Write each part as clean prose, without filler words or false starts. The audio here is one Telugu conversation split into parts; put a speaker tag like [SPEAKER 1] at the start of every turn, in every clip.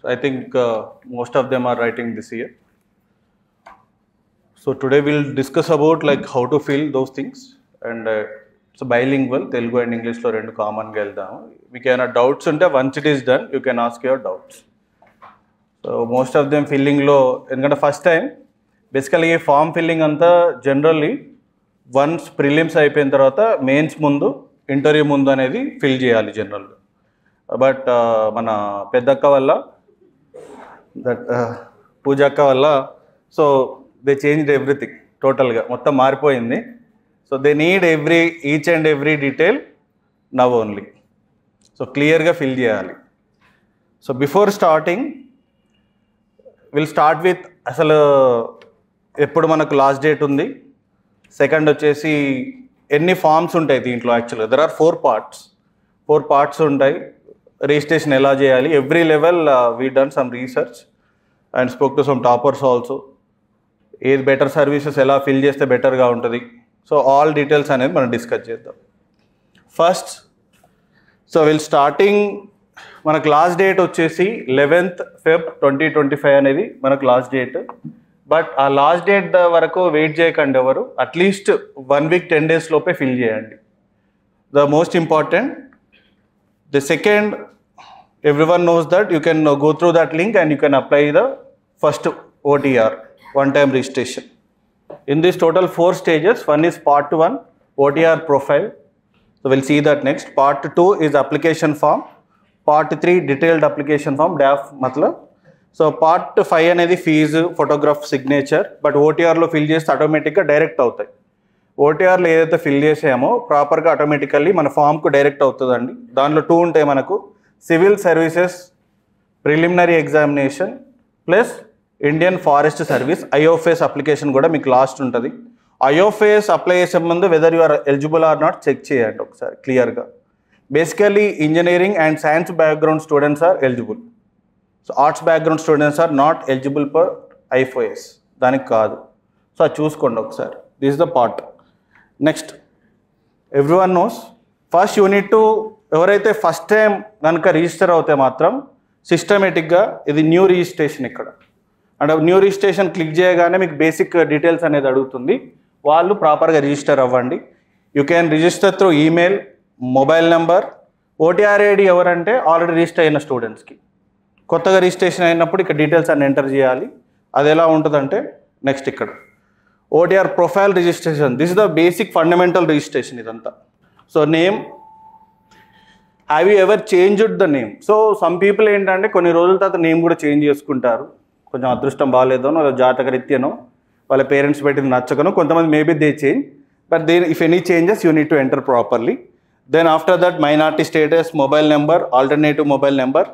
[SPEAKER 1] So I think most of them are writing this year. So today we'll discuss about like how to fill those things, and it's bilingual, Telugu and English lo rendu common ga eldam. Meeku ఏమైనా doubts unte once it is done you can ask your doubts. So most of them filling lo endukante first time basically form filling anta generally once prelims అయిపోయిన తర్వాత మెయిన్స్ ముందు ఇంటర్వ్యూ ముందు అనేది ఫిల్ చేయాలి జనరల్గా. బట్ మన పెద్దక్క వల్ల దట్ పూజక్క వల్ల సో దే చేంజ్డ్ ఎవ్రీథింగ్, టోటల్గా మొత్తం మారిపోయింది. So they need each and every detail now only. So క్లియర్గా ఫిల్ చేయాలి. So before starting will start with అసలు ఎప్పుడు మనకు లాస్ట్ డేట్ ఉంది, సెకండ్ వచ్చేసి ఎన్ని ఫామ్స్ ఉంటాయి దీంట్లో. యాక్చువల్గా దెర్ ఆర్ 4 పార్ట్స్ ఉంటాయి. రిజిస్ట్రేషన్ ఎలా చేయాలి, every level we done some research and spoke to some toppers also. ఏది బెటర్ సర్వీసెస్ ఎలా ఫిల్ చేస్తే బెటర్గా ఉంటుంది. సో ఆల్ డీటెయిల్స్ అనేది మనం డిస్కస్ చేద్దాం. ఫస్ట్ సో విల్ స్టార్టింగ్ మనకు లాస్ట్ డేట్ వచ్చేసి 11th Feb 2025 అనేది మనకు లాస్ట్ డేట్. బట్ ఆ లాస్ట్ డేట్ వరకు వెయిట్ చేయకండి ఎవరు, అట్లీస్ట్ 1 week 10 days లోపే ఫిల్ చేయండి. The most important, the second, everyone knows that you can go through that link and you can apply the first OTR, one time registration. In this total 4 stages, one is part 1 OTR profile, so we'll see that next. Part 2 is application form, part 3 detailed application form, DAF matlab. So part 5 అనేది ఫీజు, ఫోటోగ్రాఫ్, సిగ్నేచర్. బట్ ఓటీఆర్లో ఫిల్ చేస్తే ఆటోమేటిక్గా డైరెక్ట్ అవుతాయి. ఓటీఆర్లో ఏదైతే ఫిల్ చేసామో ప్రాపర్గా ఆటోమేటికల్లీ మన ఫామ్కు డైరెక్ట్ అవుతుందండి. దానిలో 2 ఉంటాయి మనకు, civil services preliminary examination plus Indian forest service IFoS application కూడా మీకు లాస్ట్ ఉంటుంది. ఐఓఫేస్ అప్లై చేసే ముందు whether you are eligible or not check చేయండి ఒకసారి క్లియర్గా. Basically engineering and science background students are eligible. So arts background students are not eligible for IOS, దానికి కాదు. సో అది చూసుకోండి ఒకసారి. This is the part. Next, everyone knows first unit to ఎవరైతే ఫస్ట్ టైం కనుక రిజిస్టర్ అవుతే మాత్రం సిస్టమేటిక్గా ఇది న్యూ రిజిస్ట్రేషన్. ఇక్కడ అంటే న్యూ రిజిస్ట్రేషన్ క్లిక్ చేయగానే మీకు బేసిక్ డీటెయిల్స్ అనేది అడుగుతుంది. వాళ్ళు ప్రాపర్గా రిజిస్టర్ అవ్వండి. You can register through email, mobile number. OTR ID ఎవరంటే ఆల్రెడీ రిజిస్టర్ అయిన స్టూడెంట్స్కి. కొత్తగా రిజిస్ట్రేషన్ అయినప్పుడు ఇక్కడ డీటెయిల్స్ అన్ని ఎంటర్ చేయాలి. అది ఎలా ఉంటుందంటే నెక్స్ట్ ఇక్కడ OTR profile registration. This is the basic fundamental registration ఇదంతా. So name, have you ever changed the name. So some people ఏంటంటే కొన్ని రోజుల తర్వాత నేమ్ కూడా చేంజ్ చేసుకుంటారు. కొంచెం అదృష్టం బాగాలేదనో, జాతక రీత్యానో, వాళ్ళ పేరెంట్స్ పెట్టింది నచ్చకనో, కొంతమంది maybe they change. But they if any changes you need to enter properly. Then after that minority status, mobile number, alternative mobile number.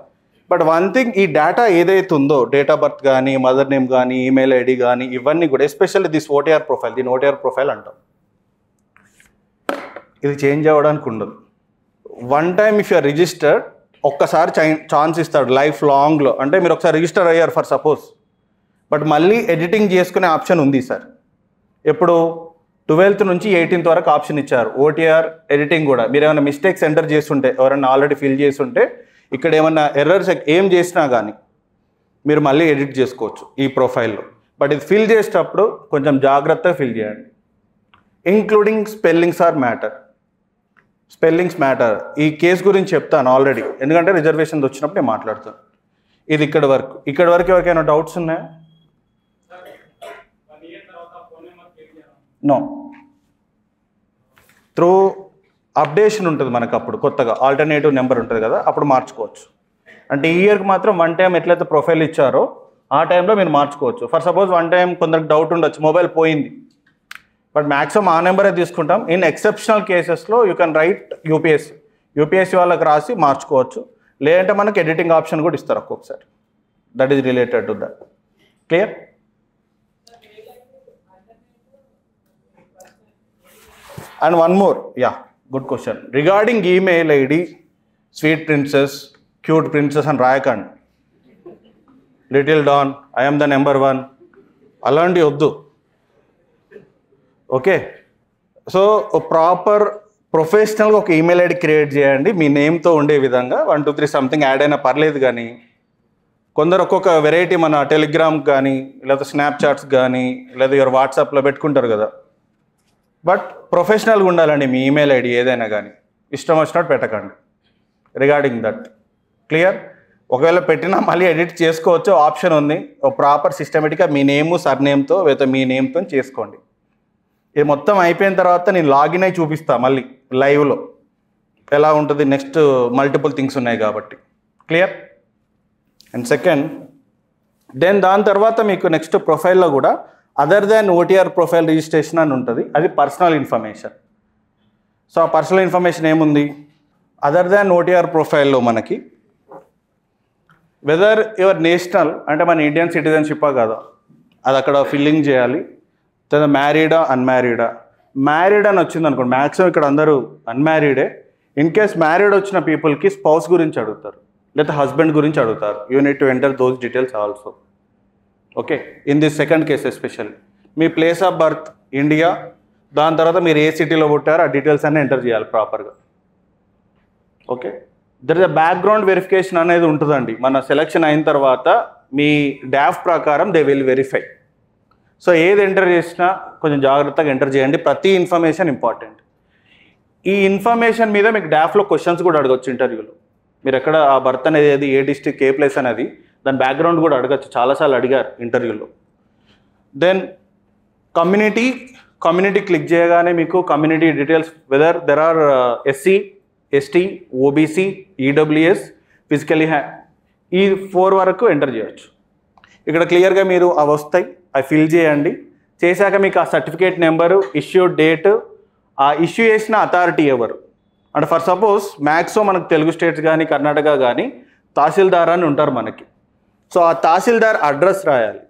[SPEAKER 1] But one thing, ఈ డేటా ఏదైతే ఉందో డేట్ ఆఫ్ బర్త్ కానీ, మదర్ నేమ్ కానీ, ఈమెయిల్ ఐడి కానీ, ఇవన్నీ కూడా ఎస్పెషల్లీ దిస్ ఓటీఆర్ ప్రొఫైల్, దీని ఓటీఆర్ ప్రొఫైల్ అంటాం. ఇది చేంజ్ అవ్వడానికి ఉండదు. One time if you're registered, ఒక్కసారి ఛాన్స్ ఇస్తాడు లైఫ్ లాంగ్లో. అంటే మీరు ఒకసారి రిజిస్టర్ అయ్యారు ఫర్ సపోజ్, బట్ మళ్ళీ ఎడిటింగ్ చేసుకునే ఆప్షన్ ఉంది సార్. ఎప్పుడు 12th నుంచి 18th వరకు ఆప్షన్ ఇచ్చారు ఓటీఆర్ ఎడిటింగ్ కూడా. మీరు ఏమైనా మిస్టేక్స్ ఎంటర్ చేస్తుంటే, ఎవరైనా ఆల్రెడీ ఫిల్ చేస్తుంటే, ఇక్కడ ఏమన్నా ఎర్రర్స్ ఏం చేసినా కానీ మీరు మళ్ళీ ఎడిట్ చేసుకోవచ్చు ఈ ప్రొఫైల్లో. బట్ ఇది ఫిల్ చేసేటప్పుడు కొంచెం జాగ్రత్తగా ఫిల్ చేయండి. Including spellings are matter. Spellings matter. ఈ కేసు గురించి చెప్తాను ఆల్రెడీ, ఎందుకంటే రిజర్వేషన్ వచ్చినప్పుడు నేను మాట్లాడతాను. ఇది ఇక్కడ వరకు ఎవరికైనా డౌట్స్ ఉన్నాయా? నో. త్రూ అప్డేషన్ ఉంటుంది మనకు. అప్పుడు కొత్తగా ఆల్టర్నేటివ్ నెంబర్ ఉంటుంది కదా, అప్పుడు మార్చుకోవచ్చు. అంటే ఈ ఇయర్కి మాత్రం వన్ టైం ఎట్లయితే ప్రొఫైల్ ఇచ్చారో ఆ టైంలో మీరు మార్చుకోవచ్చు. ఫర్ సపోజ్ వన్ టైం కొందరికి డౌట్ ఉండొచ్చు, మొబైల్ పోయింది, బట్ మ్యాక్సిమం ఆ నెంబరే తీసుకుంటాం. ఇన్ ఎక్సెప్షనల్ కేసెస్లో యూ కెన్ రైట్ యూపీఎస్సీ వాళ్ళకి రాసి మార్చుకోవచ్చు. లేదంటే మనకు ఎడిటింగ్ ఆప్షన్ కూడా ఇస్తారు ఒక్కొక్కసారి. That is related to that. Clear? And one more, yeah, good question regarding email ID. Sweet princess, cute princess అని రాయకండి. Little don, I'm the number 1 అలాంటివి వద్దు. ఓకే, సో ప్రాపర్ ప్రొఫెషనల్గా ఒక ఈమెయిల్ ఐడి క్రియేట్ చేయండి మీ నేమ్తో ఉండే విధంగా. 1 2 3 సంథింగ్ యాడ్ అయినా పర్లేదు, కానీ కొందరు ఒక్కొక్క వెరైటీ మన టెలిగ్రామ్ కానీ లేదా స్నాప్చాట్స్ కానీ లేదా ఎవరు వాట్సాప్లో పెట్టుకుంటారు కదా. బట్ ప్రొఫెషనల్గా ఉండాలండి మీ ఈమెయిల్ ఐడి ఏదైనా కానీ, ఇష్టం వచ్చినట్టు పెట్టకండి రిగార్డింగ్ దట్. క్లియర్? ఒకవేళ పెట్టినా మళ్ళీ ఎడిట్ చేసుకోవచ్చు, ఆప్షన్ ఉంది. ప్రాపర్ సిస్టమేటిక్గా మీ నేము సర్నేమ్తో లేదా మీ నేమ్తో చేసుకోండి. ఇది మొత్తం అయిపోయిన తర్వాత నేను లాగిన్ అయి చూపిస్తాను మళ్ళీ లైవ్లో ఎలా ఉంటుంది. నెక్స్ట్ మల్టిపుల్ థింగ్స్ ఉన్నాయి కాబట్టి. క్లియర్? అండ్ సెకండ్, దెన్ దాని తర్వాత మీకు నెక్స్ట్ ప్రొఫైల్లో కూడా other than OTR profile registration అని ఉంటుంది. అది పర్సనల్ ఇన్ఫర్మేషన్. సో ఆ పర్సనల్ ఇన్ఫర్మేషన్ ఏముంది? అదర్ దాన్ ఓటీఆర్ ప్రొఫైల్లో మనకి వెదర్ యువర్ నేషనల్ అంటే మన ఇండియన్ సిటిజన్షిప్పా కాదా అది అక్కడ ఫిల్లింగ్ చేయాలి. లేదా మ్యారీడా అన్మ్యారీడా. మ్యారీడ్ అని వచ్చింది అనుకోండి, మ్యాక్సిమం ఇక్కడ అందరూ అన్మ్యారీడే. ఇన్ కేస్ మ్యారీడ్ వచ్చిన పీపుల్కి స్పౌస్ గురించి అడుగుతారు లేదా హస్బెండ్ గురించి అడుగుతారు. You need to enter those details also. Okay, in this second case especially me place of birth India, దాని తర్వాత మీరు ఏ సిటీలో పుట్టారో ఆ డీటెయిల్స్ అన్నీ ఎంటర్ చేయాలి ప్రాపర్గా. Okay, there is a background verification అనేది ఉంటుందండి. మన సెలెక్షన్ అయిన తర్వాత మీ డాఫ్ ప్రకారం దే విల్ వెరిఫై. సో ఏది ఎంటర్ చేసినా కొంచెం జాగ్రత్తగా ఎంటర్ చేయండి. ప్రతి ఇన్ఫర్మేషన్ ఇంపార్టెంట్. ఈ ఇన్ఫర్మేషన్ మీద మీకు డాఫ్లో క్వశ్చన్స్ కూడా అడగచ్చు ఇంటర్వ్యూలో. మీరు ఎక్కడ ఆ బర్త్ అనేది ఏ డిస్ట్రిక్ట్ ఏ ప్లేస్ అనేది దాని బ్యాక్గ్రౌండ్ కూడా అడగచ్చు. చాలాసార్లు అడిగారు ఇంటర్వ్యూలో. దెన్ కమ్యూనిటీ క్లిక్ చేయగానే మీకు community details whether there are SC, ST, OBC, EWS, physically ఈ 4 వరకు ఎంటర్ చేయొచ్చు. ఇక్కడ క్లియర్గా మీరు అవి వస్తాయి, అవి ఫిల్ చేయండి. చేశాక మీకు ఆ సర్టిఫికేట్ నెంబరు, ఇష్యూ డేట్, ఆ ఇష్యూ చేసిన అథారిటీ ఎవరు. అంటే ఫర్ సపోజ్ మ్యాక్సిమం మనకు తెలుగు స్టేట్స్ కానీ కర్ణాటక కానీ తహసీల్దార్ అని ఉంటారు మనకి. సో ఆ తహసీల్దార్ అడ్రస్ రాయాలి.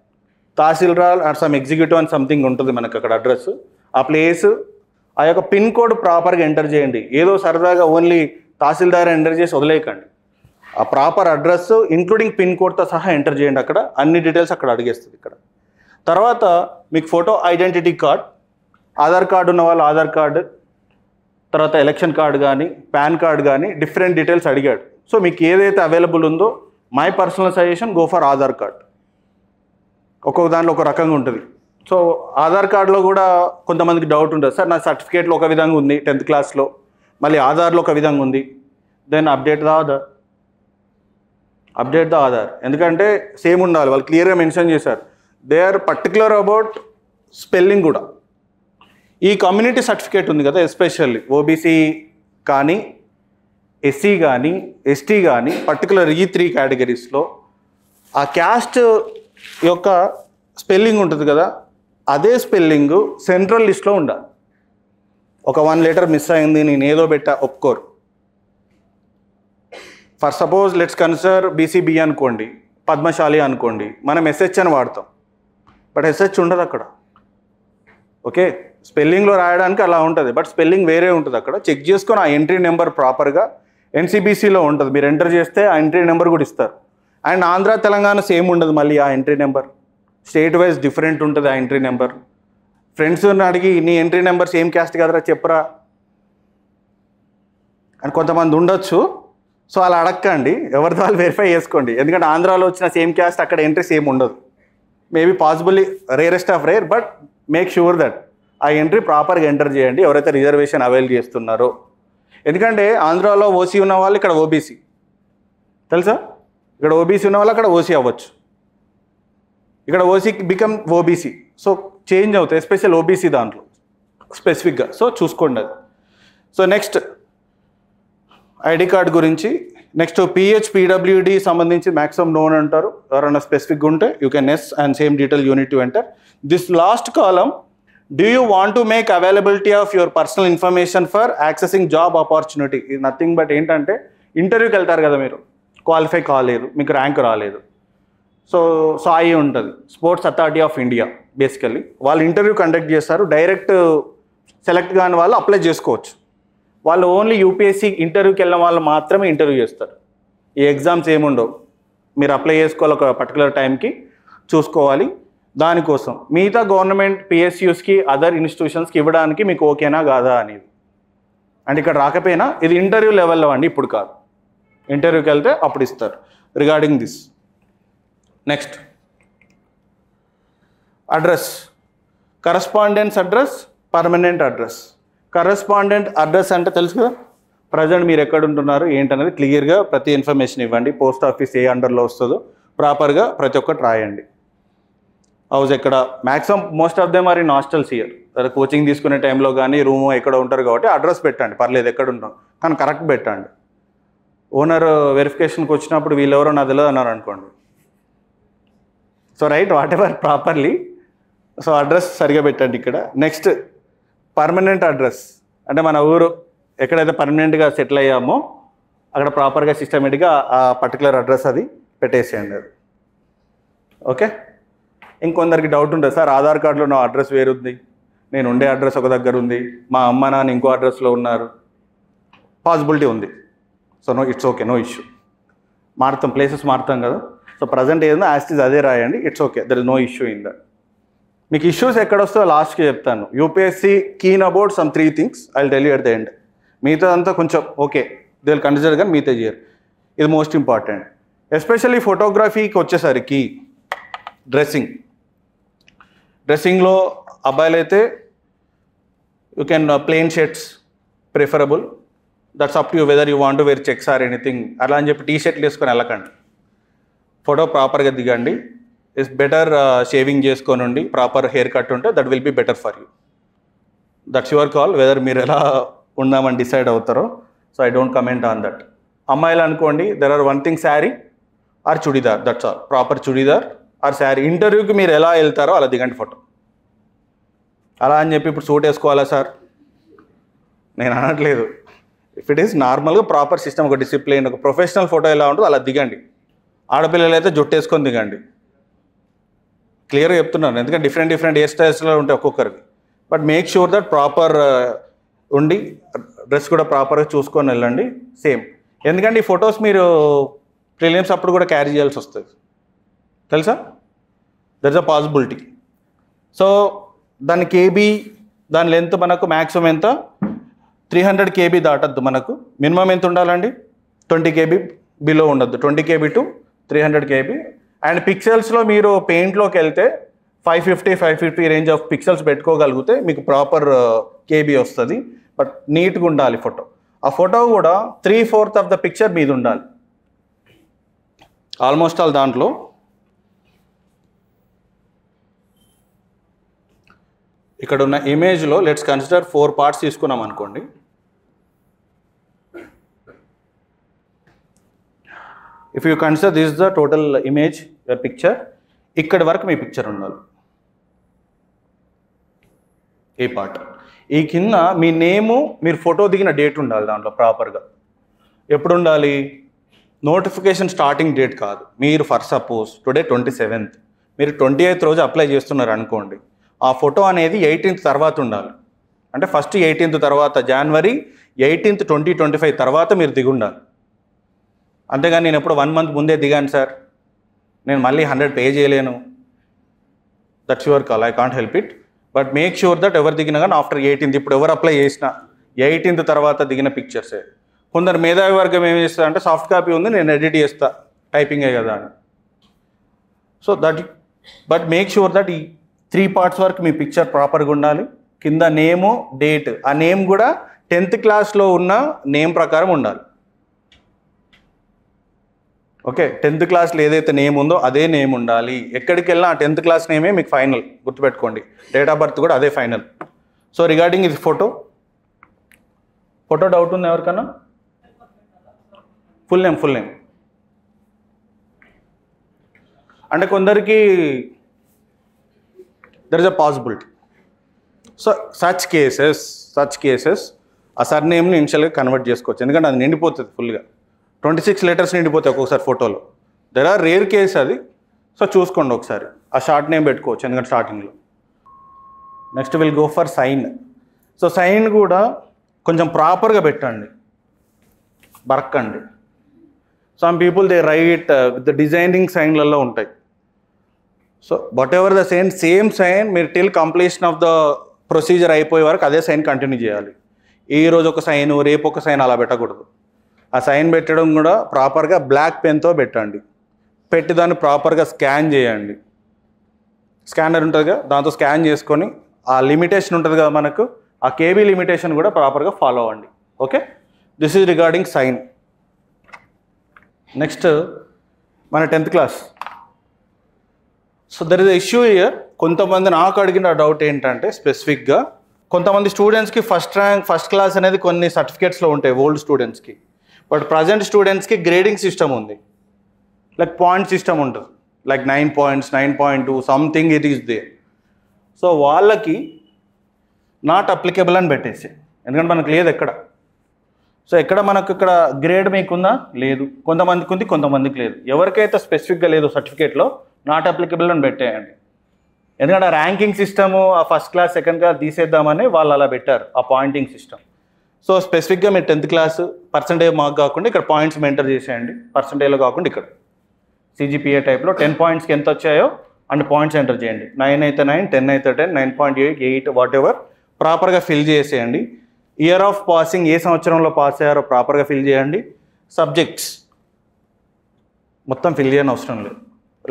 [SPEAKER 1] తహసీల్దార్ ఆర్ సమ్ ఎగ్జిక్యూటివ్ అని సంథింగ్ ఉంటుంది మనకు అక్కడ అడ్రస్. ఆ ప్లేస్, ఆ యొక్క పిన్ కోడ్ ప్రాపర్గా ఎంటర్ చేయండి. ఏదో సరదాగా ఓన్లీ తహసీల్దార్ ఎంటర్ చేసి వదిలేయకండి. ఆ ప్రాపర్ అడ్రస్ ఇంక్లూడింగ్ పిన్ కోడ్తో సహా ఎంటర్ చేయండి. అక్కడ అన్ని డీటెయిల్స్ అక్కడ అడిగేస్తుంది. ఇక్కడ తర్వాత మీకు photo identity card, Aadhaar card ఉన్న వాళ్ళు ఆధార్ కార్డు, తర్వాత ఎలక్షన్ కార్డు కానీ పాన్ కార్డు కానీ డిఫరెంట్ డీటెయిల్స్ అడిగాడు. సో మీకు ఏదైతే అవైలబుల్ ఉందో my personal suggestion go for Aadhaar card. ఒక్కొక్క దాంట్లో ఒక రకంగా ఉంటుంది. సో ఆధార్ కార్డులో కూడా కొంతమందికి డౌట్ ఉంటుంది, సార్ నా సర్టిఫికేట్లో ఒక విధంగా ఉంది 10th క్లాస్లో, మళ్ళీ ఆధార్లో ఒక విధంగా ఉంది. Then update the Aadhaar. ఎందుకంటే సేమ్ ఉండాలి. వాళ్ళు క్లియర్గా మెన్షన్ చేశారు. They are particular about spelling కూడా. ఈ కమ్యూనిటీ సర్టిఫికేట్ ఉంది కదా, ఎస్పెషల్లీ ఓబీసీ కానీ ఎస్సీ కానీ ఎస్టీ కానీ పర్టికులర్ ఈ 3 కేటగిరీస్లో ఆ క్యాస్ట్ యొక్క స్పెల్లింగ్ ఉంటుంది కదా, అదే స్పెల్లింగ్ సెంట్రల్ లిస్ట్లో ఉండాలి. ఒక 1 లెటర్ మిస్ అయింది, నేను ఏదో పెట్టా, ఒప్పుకోరు. For suppose let's consider BCB అనుకోండి, పద్మశాలి అనుకోండి, మనం ఎస్హెచ్ అని వాడతాం. బట్ ఎస్హెచ్ ఉండదు అక్కడ. ఓకే, స్పెల్లింగ్లో రాయడానికి అలా ఉంటుంది, బట్ స్పెల్లింగ్ వేరే ఉంటుంది. అక్కడ చెక్ చేసుకొని ఆ ఎంట్రీ నెంబర్ ప్రాపర్గా ఎన్సీబీసీలో ఉంటుంది. మీరు ఎంటర్ చేస్తే ఆ ఎంట్రీ నెంబర్ కూడా ఇస్తారు. అండ్ ఆంధ్ర తెలంగాణ సేమ్ ఉండదు మళ్ళీ ఆ entry number. State wise different ఉంటుంది ఆ ఎంట్రీ నెంబర్. ఫ్రెండ్స్ని అడిగి నీ ఎంట్రీ నెంబర్ సేమ్ క్యాస్ట్ కదరా చెప్పరా అని కొంతమంది ఉండొచ్చు. సో అలా అడగండి, ఎవరితో వాళ్ళు వెరిఫై చేసుకోండి. ఎందుకంటే ఆంధ్రాలో వచ్చిన సేమ్ క్యాస్ట్ అక్కడ ఎంట్రీ సేమ్ ఉండదు. Maybe possibly rarest of rare, but make sure that ఆ ఎంట్రీ ప్రాపర్గా ఎంటర్ చేయండి ఎవరైతే రిజర్వేషన్ అవైల్ చేస్తున్నారో. ఎందుకంటే ఆంధ్రాలో ఓసీ ఉన్న వాళ్ళు ఇక్కడ ఓబీసీ, తెలుసా? ఇక్కడ ఓబీసీ ఉన్న వాళ్ళు అక్కడ ఓసీ అవ్వచ్చు, ఇక్కడ OC become OBC. So change అవుతాయి, ఎస్పెషల్ ఓబీసీ దాంట్లో స్పెసిఫిక్గా. సో చూసుకోండి అది. సో నెక్స్ట్ ఐడి కార్డ్ గురించి. నెక్స్ట్ పీహెచ్పీడబ్ల్యూడి సంబంధించి మ్యాక్సిమం నోన్ అంటారు. ఎవరైనా స్పెసిఫిక్గా ఉంటే you can yes and same detail you need to enter. This last కాలం, do you want to make availability of your personal information for accessing job opportunity. ఇది నథింగ్ బట్ ఏంటంటే ఇంటర్వ్యూకి వెళ్తారు కదా మీరు, క్వాలిఫై కాలేదు, మీకు ర్యాంక్ రాలేదు. సో సాయి ఉంటుంది, sports authority of India. Basically వాళ్ళు ఇంటర్వ్యూ కండక్ట్ చేస్తారు. డైరెక్ట్ సెలెక్ట్ కాని వాళ్ళు అప్లై చేసుకోవచ్చు. వాళ్ళు ఓన్లీ యూపీఎస్సీ ఇంటర్వ్యూకి వెళ్ళిన వాళ్ళు మాత్రమే ఇంటర్వ్యూ చేస్తారు. ఈ ఎగ్జామ్స్ ఏముండవు. మీరు అప్లై చేసుకోవాలి, ఒక పర్టికులర్ టైంకి చూసుకోవాలి. దానికోసం మిగతా గవర్నమెంట్ పిఎస్యూస్కి అదర్ ఇన్స్టిట్యూషన్స్కి ఇవ్వడానికి మీకు ఓకేనా కాదా అనేది. అండ్ ఇక్కడ రాకపోయినా ఇది ఇంటర్వ్యూ లెవెల్లో అండి, ఇప్పుడు కాదు. ఇంటర్వ్యూకి వెళ్తే అప్పుడు ఇస్తారు regarding this. Next address, correspondence address, permanent address. Correspondent address అంటే తెలుసు కదా, ప్రజెంట్ మీరు ఎక్కడ ఉంటున్నారు ఏంటనేది క్లియర్గా ప్రతి ఇన్ఫర్మేషన్ ఇవ్వండి. పోస్ట్ ఆఫీస్ ఏ అండర్లో వస్తుందో ప్రాపర్గా ప్రతి ఒక్కటి రాయండి. హౌస్ ఎక్కడ, maximum most of them are in hostels here. Coaching తీసుకునే టైంలో కానీ రూమ్ ఎక్కడ ఉంటారు కాబట్టి అడ్రస్ పెట్టండి, పర్లేదు ఎక్కడ ఉంటాం కానీ కరెక్ట్ పెట్టండి. ఓనర్ వెరిఫికేషన్కి వచ్చినప్పుడు వీళ్ళెవరో నా తెలియదు అన్నారు అనుకోండి. So right what ever properly. So address సరిగా పెట్టండి ఇక్కడ. నెక్స్ట్ పర్మనెంట్ అడ్రస్ అంటే మన ఊరు ఎక్కడైతే పర్మనెంట్గా సెటిల్ అయ్యామో అక్కడ ప్రాపర్గా సిస్టమేటిక్గా ఆ పర్టికులర్ అడ్రస్ అది పెట్టేసేయండి అది. ఓకే. ఇంకొందరికి డౌట్ ఉంటుంది, సార్ ఆధార్ కార్డులో నా అడ్రస్ వేరుంది, నేను ఉండే అడ్రస్ ఒక దగ్గర ఉంది, మా అమ్మ నాన్న ఇంకో అడ్రస్లో ఉన్నారు. పాసిబిలిటీ ఉంది. So no, it's okay, no issue. మారుతాం, ప్లేసెస్ మారుతాం కదా. సో ప్రజెంట్ ఏదైనా యాస్టీస్ అదే రాయండి, it's okay, there is no issue in that. మీకు ఇష్యూస్ ఎక్కడ వస్తుందో లాస్ట్కి చెప్తాను. UPSC keen about some 3 things I will tell you at the end. మిగతా అంతా కొంచెం ఓకే దే విల్ కన్సిడర్, కానీ మిగతా చేయరు. ఇది మోస్ట్ ఇంపార్టెంట్. ఎస్పెషల్లీ ఫోటోగ్రఫీకి వచ్చేసరికి డ్రెస్సింగ్లో అబ్బాయిలు అయితే you can plain shirts preferable. That's up to you whether you want to wear checks or anything. అలా అని చెప్పి టీ షర్ట్లు వేసుకొని వెళ్ళకండి. ఫోటో ప్రాపర్గా దిగండి. ఇట్స్ బెటర్ షేవింగ్ చేసుకొని ఉండి ప్రాపర్ హెయిర్ కట్ ఉంటే that will be better for you. That's your call whether మీరు ఎలా ఉందామని డిసైడ్ అవుతారో. So I don't comment on that. అమ్మాయిలు అనుకోండి, there are one thing, sari or churidar, that's all. Proper churidar or sari. ఇంటర్వ్యూకి మీరు ఎలా వెళ్తారో అలా దిగండి ఫోటో. అలా అని చెప్పి ఇప్పుడు సూట్ వేసుకోవాలా సార్ నేను అనట్లేదు. ఇఫ్ ఇట్ ఈస్ నార్మల్గా ప్రాపర్ సిస్టమ్, ఒక డిసిప్లిన్, ఒక ప్రొఫెషనల్ ఫోటో ఎలా ఉంటుందో అలా దిగండి. ఆడపిల్లలు అయితే జుట్టు వేసుకొని దిగండి. క్లియర్గా చెప్తున్నాను, ఎందుకంటే డిఫరెంట్ హెయిర్ స్టైల్స్లో ఉంటాయి ఒక్కొక్కరికి. But make sure that proper ఉండి డ్రెస్ కూడా ప్రాపర్గా చూసుకొని వెళ్ళండి. సేమ్, ఎందుకంటే ఈ ఫొటోస్ మీరు ప్రిలిమ్స్ అప్పుడు కూడా క్యారీ చేయాల్సి వస్తుంది తెలుసా. There is a possibility. So దాని కేబీ, దాని లెంత్ మనకు మ్యాక్సిమం ఎంత, 300 KB దాటద్దు. మనకు మినిమం ఎంత ఉండాలండి, 20 KB బిలో ఉండద్దు. 20 KB టు 300 KB. అండ్ పిక్సెల్స్లో మీరు పెయింట్లోకి వెళ్తే 550 రేంజ్ ఆఫ్ పిక్సెల్స్ పెట్టుకోగలిగితే మీకు ప్రాపర్ KB వస్తుంది. బట్ నీట్గా ఉండాలి ఫోటో. ఆ ఫోటో కూడా 3/4 ఆఫ్ ద పిక్చర్ మీద ఉండాలి ఆల్మోస్ట్ ఆల్. దాంట్లో ఇక్కడ ఉన్న ఇమేజ్లో లెట్స్ కన్సిడర్ 4 parts తీసుకున్నాం అనుకోండి. If you consider this the total image your picture, ఇక్కడి వరకు మీ పిక్చర్ ఉండాలి. ఏ పార్ట్, ఈ కింద మీ నేము, మీరు ఫోటో దిగిన డేట్ ఉండాలి దాంట్లో ప్రాపర్గా. ఎప్పుడు ఉండాలి, నోటిఫికేషన్ స్టార్టింగ్ డేట్ కాదు. మీరు ఫర్ సపోజ్ టుడే 27th, మీరు 28th రోజు అప్లై చేస్తున్నారు అనుకోండి. ఆ ఫోటో అనేది 18th తర్వాత ఉండాలి. అంటే ఫస్ట్ 18th తర్వాత, జనవరి 18th 2025 తర్వాత మీరు దిగి ఉండాలి. అంతేగాని నేను ఎప్పుడు 1 month ముందే దిగాను సార్, నేను మళ్ళీ 100 పే చేయలేను, that's your call, I can't help it. But make sure that ఎవరు దిగినా కానీ ఆఫ్టర్ 18th, ఇప్పుడు ఎవరు అప్లై చేసినా 18th తర్వాత దిగిన పిక్చర్సే. కొందరు మేధావి వర్గం ఏం చేస్తారు అంటే సాఫ్ట్ కాపీ ఉంది నేను ఎడిట్ చేస్తా, టైపింగే కదా అని. So that, but make sure that ఈ 3 parts వరకు మీ పిక్చర్ ప్రాపర్గా ఉండాలి. కింద నేము, డేట్, ఆ నేమ్ కూడా 10th క్లాస్లో ఉన్న నేమ్ ప్రకారం ఉండాలి. ఓకే, 10th క్లాస్లో ఏదైతే నేమ్ ఉందో అదే నేమ్ ఉండాలి. ఎక్కడికి వెళ్ళినా ఆ 10th క్లాస్ నేమే మీకు ఫైనల్, గుర్తుపెట్టుకోండి. డేట్ ఆఫ్ బర్త్ కూడా అదే ఫైనల్. సో రిగార్డింగ్ ఇది ఫోటో డౌట్ ఉంది ఎవరికన్నా? ఫుల్ నేమ్ అంటే కొందరికి there is a possibility. So such cases ఆ సర్నేమ్ని ఇనిషియల్గా కన్వర్ట్ చేసుకోవచ్చు, ఎందుకంటే అది నిండిపోతుంది ఫుల్గా. 26 letters నిండిపోతాయి ఒక్కొక్కసారి ఫోటోలో. దెర్ ఆర్ రేర్ కేస్ అది. సో చూసుకోండి ఒకసారి, ఆ షార్ట్ నేమ్ పెట్టుకోవచ్చు ఎందుకంటే స్టార్టింగ్లో. Next will go for sign. So sign కూడా కొంచెం ప్రాపర్గా పెట్టండి, బరక్కండి. Some people they write with the designing సైన్లలో ఉంటాయి. So whatever the same sign మీరు till completion of the procedure అయిపోయే వరకు అదే సైన్ కంటిన్యూ చేయాలి. ఈరోజు ఒక సైన్, రేపు ఒక సైన్ అలా పెట్టకూడదు. ఆ సైన్ పెట్టడం కూడా ప్రాపర్గా బ్లాక్ పెన్తో పెట్టండి. పెట్టి దాన్ని ప్రాపర్గా స్కాన్ చేయండి. స్కానర్ ఉంటుందిగా, దాంతో స్కాన్ చేసుకొని ఆ లిమిటేషన్ ఉంటుంది కదా మనకు, ఆ కేబీ లిమిటేషన్ కూడా ప్రాపర్గా ఫాలో అవ్వండి. Okay, this is regarding sign. Next మన 10th class. So there is issue year. కొంతమంది నాకు అడిగిన డౌట్ ఏంటంటే స్పెసిఫిక్గా కొంతమంది స్టూడెంట్స్కి ఫస్ట్ ర్యాంక్ ఫస్ట్ క్లాస్ అనేది కొన్ని సర్టిఫికేట్స్లో ఉంటాయి ఓల్డ్ స్టూడెంట్స్కి. బట్ ప్రజెంట్ స్టూడెంట్స్కి గ్రేడింగ్ సిస్టమ్ ఉంది, లైక్ పాయింట్ సిస్టమ్ ఉంటుంది, like 9 points 9.2 something it is there. So వాళ్ళకి నాట్ అప్లికేబుల్ అని పెట్టేసి, ఎందుకంటే మనకు లేదు ఎక్కడ. సో ఎక్కడ మనకు ఇక్కడ గ్రేడ్ మీకుందా? లేదు. కొంతమందికి ఉంది, కొంతమందికి లేదు. ఎవరికైతే స్పెసిఫిక్గా లేదు సర్టిఫికేట్లో నాట్ అప్లికేబుల్ అని పెట్టేయండి. ఎందుకంటే ఆ ర్యాంకింగ్ సిస్టము ఆ ఫస్ట్ క్లాస్ సెకండ్ క్లాస్ తీసేద్దామని వాళ్ళు అలా పెట్టారు ఆ పాయింటింగ్ సిస్టమ్. సో స్పెసిఫిక్గా మీరు 10th క్లాస్ పర్సంటేజ్ మార్క్ కాకుండా ఇక్కడ పాయింట్స్ మెయింటైన్ చేసేయండి. పర్సంటేజ్లో కాకుండా ఇక్కడ CGPA టైప్లో 10 pointsకి ఎంత వచ్చాయో అండ్ పాయింట్స్ ఎంటర్ చేయండి. 9 అయితే 9, 10 అయితే 10, 9.8, 8 వాట్ ఎవర్ ప్రాపర్గా ఫిల్ చేసేయండి. ఇయర్ ఆఫ్ పాసింగ్ ఏ సంవత్సరంలో పాస్ అయ్యారో ప్రాపర్గా ఫిల్ చేయండి. సబ్జెక్ట్స్ మొత్తం ఫిల్ చేయని అవసరం లేదు.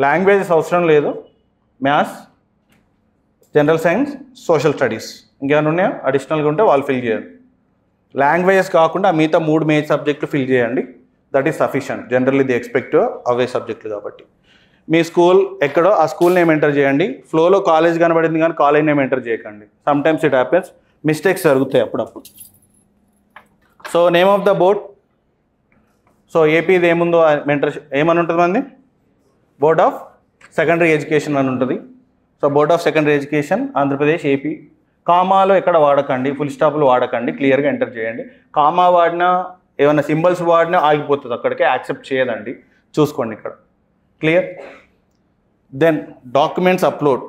[SPEAKER 1] లాంగ్వేజెస్ అవసరం లేదు. Maths, general science, social studies ఇంకేమైనా ఉన్నాయా అడిషనల్గా ఉంటే వాళ్ళు ఫిల్ చేయండి. లాంగ్వేజెస్ కాకుండా మిగతా 3 మేజర్ సబ్జెక్టులు ఫిల్ చేయండి. That is sufficient. Generally they expect అవే సబ్జెక్టులు కాబట్టి. మీ స్కూల్ ఎక్కడో ఆ స్కూల్ నేమ్ ఎంటర్ చేయండి. ఫ్లోలో కాలేజ్ కనబడింది కానీ కాలేజ్ నేమ్ ఎంటర్ చేయకండి. సమ్టైమ్స్ ఇట్ హ్యాపెన్స్, మిస్టేక్స్ జరుగుతాయి అప్పుడప్పుడు. So name of the board, so ఏపీది ఏముందో మెంటర్ ఏమని ఉంటుంది మంది? బోర్డ్ ఆఫ్ సెకండరీ ఎడ్యుకేషన్ అని ఉంటుంది. So board of secondary education Andhra Pradesh AP. కామాలో ఎక్కడ వాడకండి, ఫుల్ స్టాప్లు వాడకండి, క్లియర్గా ఎంటర్ చేయండి. కామా వాడినా ఏమైనా సింబల్స్ వాడినా ఆగిపోతుంది, అక్కడికే యాక్సెప్ట్ చేయదండి, చూసుకోండి ఇక్కడ. Clear? Then documents upload,